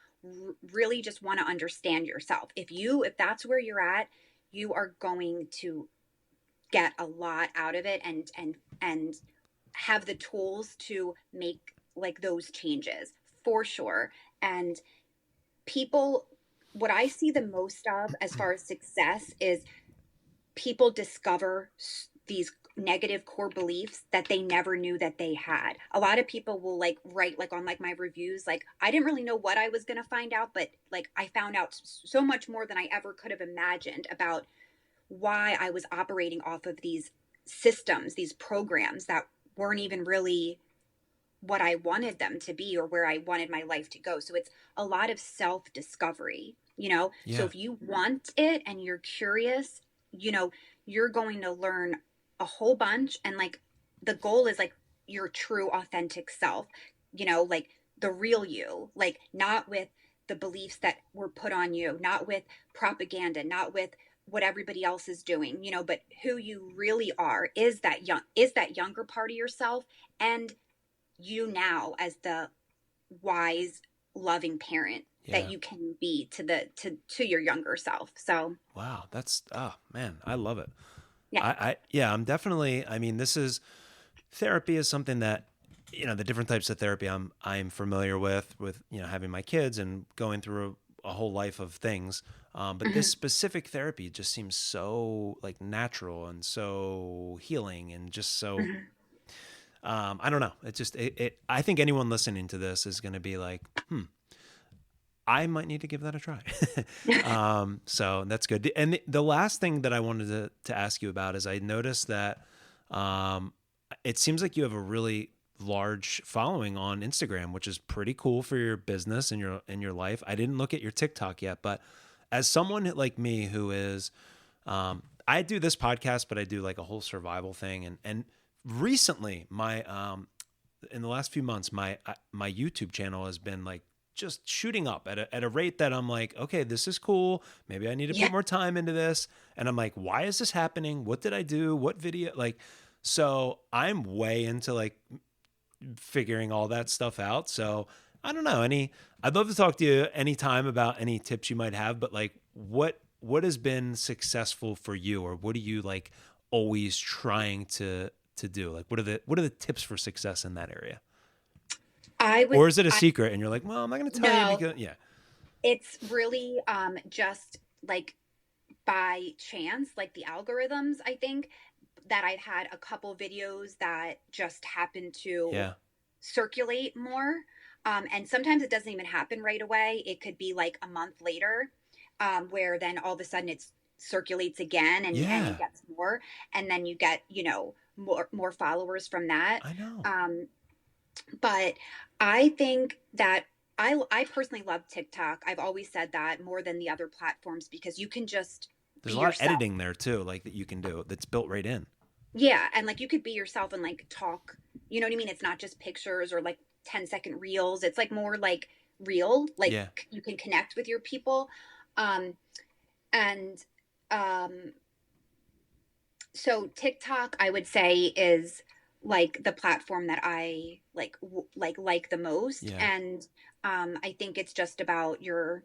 really just want to understand yourself. If that's where you're at, you are going to get a lot out of it, and have the tools to make like those changes for sure. And people, what I see the most of as far as success is people discover these negative core beliefs that they never knew that they had. A lot of people will like write like on like my reviews, like, I didn't really know what I was going to find out, but like I found out so much more than I ever could have imagined about why I was operating off of these systems, these programs that weren't even really what I wanted them to be or where I wanted my life to go. So it's a lot of self discovery, you know? So yeah, if you want it and you're curious, you know, you're going to learn a whole bunch. And like the goal is like your true, authentic self, like the real you, like not with the beliefs that were put on you, not with propaganda, not with what everybody else is doing, but who you really are is that younger part of yourself. And you now as the wise loving parent that yeah. you can be to your younger self. So Wow, that's oh man, I love it. yeah. Yeah, I'm definitely. I mean, this is therapy is something that the different types of therapy I'm familiar with having my kids and going through a whole life of things. But this Hmm. specific therapy just seems so like natural and so healing and just so Hmm. I don't know. I think anyone listening to this is going to be like, I might need to give that a try. So that's good. And the last thing that I wanted to ask you about is I noticed that um, it seems like you have a really large following on Instagram, which is pretty cool for your business and your life. I didn't look at your TikTok yet, but as someone like me who is, I do this podcast, but I do like a whole survival thing, and recently in the last few months, my YouTube channel has been like just shooting up at a rate that I'm like, okay, this is cool. Maybe I need to Yeah. put more time into this. And I'm like, why is this happening? What did I do? What video? Like, so I'm way into like figuring all that stuff out. So I don't know. I'd love to talk to you anytime about any tips you might have, but like what has been successful for you, or what are you like always trying to do? Like what are the tips for success in that area? I would Or is it a I secret and you're like, well, I'm not going to tell you No, because yeah. it's really just like by chance, like the algorithms, I think that I've had a couple videos that just happen to Yeah. circulate more. And sometimes it doesn't even happen right away. It could be like a month later, where then all of a sudden it circulates again, and it Yeah. gets more. And then you get, more followers from that. I know. Um, but I think that I personally love TikTok. I've always said that more than the other platforms because you can just be There's a lot of yourself. editing there too, like that you can do that's built right in. Yeah, and like you could be yourself and like talk. You know what I mean? It's not just pictures or like 10-second reels. It's like more like real, like Yeah. you can connect with your people. Um and um so TikTok I would say is like the platform that I like the most. Yeah. And I think it's just about the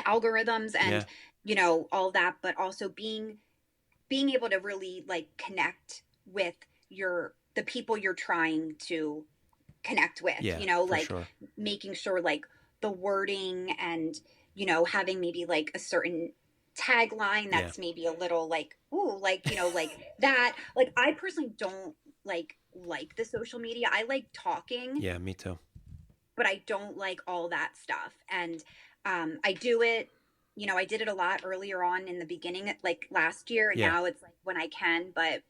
algorithms and Yeah. all that, but also being able to really like connect with the people you're trying to connect with, Yeah, for like sure. making sure like the wording and having maybe like a certain tagline Yeah. that's maybe a little like ooh, like like that. Like I personally don't like the social media. I like talking, Yeah, me too. but I don't like all that stuff. And I do it, I did it a lot earlier on in the beginning, like last year, and Yeah. now it's like when I can. But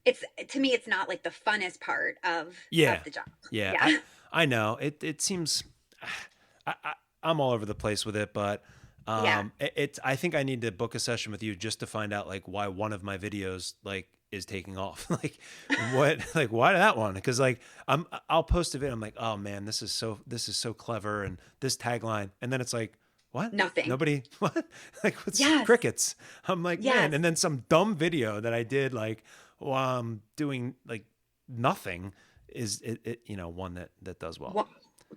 it's, to me, it's not like the funnest part Yeah. of the job. Yeah. Yeah. I know it seems I'm all over the place with it, but Yeah. I think I need to book a session with you just to find out like why one of my videos like is taking off. Like what, like why that one? Cause like I'll post a video. I'm like, oh man, this is so clever. And this tagline. And then it's like, what? Nothing. Nobody, what? Like what's Yes. crickets? I'm like, man. Yes. And then some dumb video that I did like while I'm doing like nothing is one that does well. What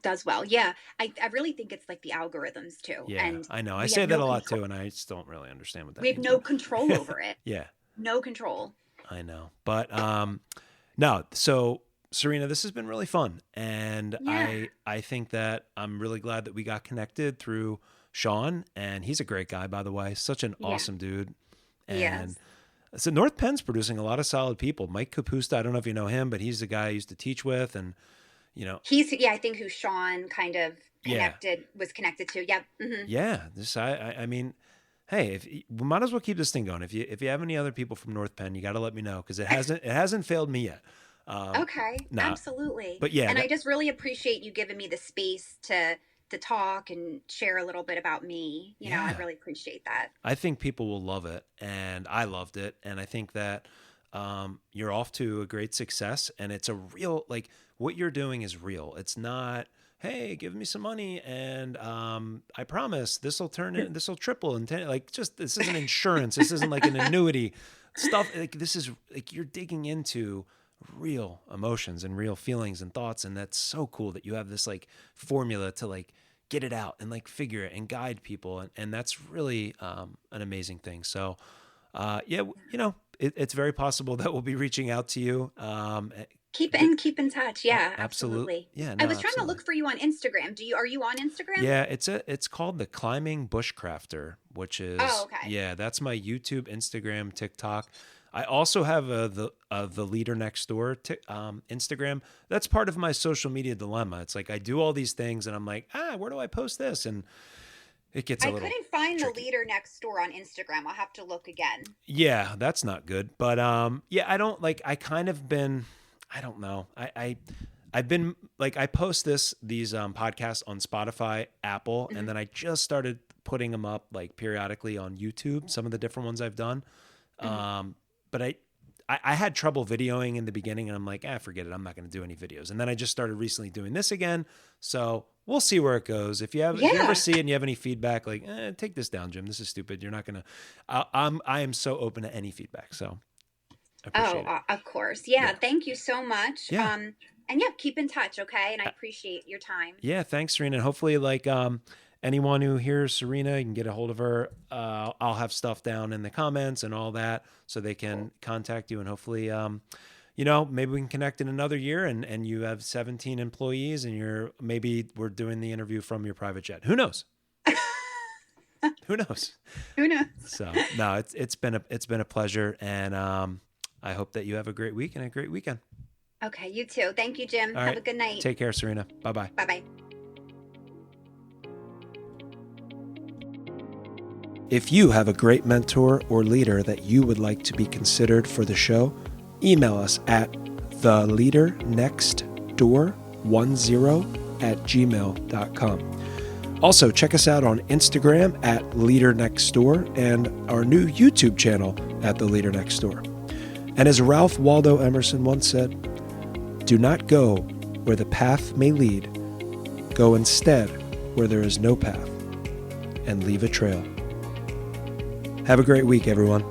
does well. Yeah. I really think it's like the algorithms too. Yeah, And I know. I we say have that no a lot control. too, and I just don't really understand what that We have means. no control over it. Yeah, No control. I know. But no. So Serena, this has been really fun, and Yeah. I think that I'm really glad that we got connected through Sean, and he's a great guy, by the way. Such an Yeah. awesome dude, and Yes. so North Penn's producing a lot of solid people. Mike Capusta, I don't know if you know him, but he's the guy I used to teach with, and you know, He's, yeah, I think who Sean kind of yeah. was connected to. Yep. Hmm. Yeah, this I mean, hey, if we might as well keep this thing going. If you have any other people from North Penn, you got to let me know because it hasn't failed me yet. Okay. Nah, Absolutely. but yeah, And I just really appreciate you giving me the space to talk and share a little bit about me. You know, I yeah, really appreciate that. I think people will love it, and I loved it, and I think that you're off to a great success, and it's a real like what you're doing is real. It's not. Hey, give me some money, and I promise this will triple in 10. Like, just this isn't insurance. This isn't like an annuity stuff. Like, this is like you're digging into real emotions and real feelings and thoughts, and that's so cool that you have this like formula to like get it out and like figure it and guide people, and that's really an amazing thing. So, yeah, it's very possible that we'll be reaching out to you. Keep in touch. Yeah, Absolutely. absolutely. Yeah, I no, was trying to absolutely. look for you on Instagram. Are you on Instagram? Yeah, it's called the Climbing Bushcrafter, which Oh, is okay. yeah, that's my YouTube, Instagram, TikTok. I also have the Leader Next Door Instagram. That's part of my social media dilemma. It's like I do all these things, and I'm like, where do I post this? And it gets a I little couldn't find the tricky. leader next door on Instagram. I'll have to look again. Yeah, that's not good. But yeah, I don't like. I kind of been. I don't know. I've been like I post these podcasts on Spotify, Apple, and Mhm. then I just started putting them up like periodically on YouTube. Some of the different ones I've done, Mhm. but I had trouble videoing in the beginning, and I'm like, forget it. I'm not going to do any videos. And then I just started recently doing this again. So we'll see where it goes. If you ever Yeah. see it and you have any feedback, like, take this down, Jim. This is stupid. You're not gonna. I am so open to any feedback. So I Oh, appreciate it. of course. Yeah. Yeah. Thank you so much. Yeah. And yeah, keep in touch. Okay. And I appreciate your time. Yeah, thanks, Serena. And hopefully, like anyone who hears Serena, you can get a hold of her. I'll have stuff down in the comments and all that, so they can contact you. And hopefully, maybe we can connect in another year, and you have 17 employees, and maybe we're doing the interview from your private jet. Who knows? Who knows? Who knows? So no, it's been a pleasure, and I hope that you have a great week and a great weekend. Okay. You too. Thank you, Jim. All Have right, a good night. take care, Serena. Bye bye. Bye bye. If you have a great mentor or leader that you would like to be considered for the show, email us at theleadernextdoor10@gmail.com. Also, check us out on Instagram at LeaderNextDoor and our new YouTube channel at The Leader Next Door. And as Ralph Waldo Emerson once said, do not go where the path may lead. Go instead where there is no path and leave a trail. Have a great week, everyone.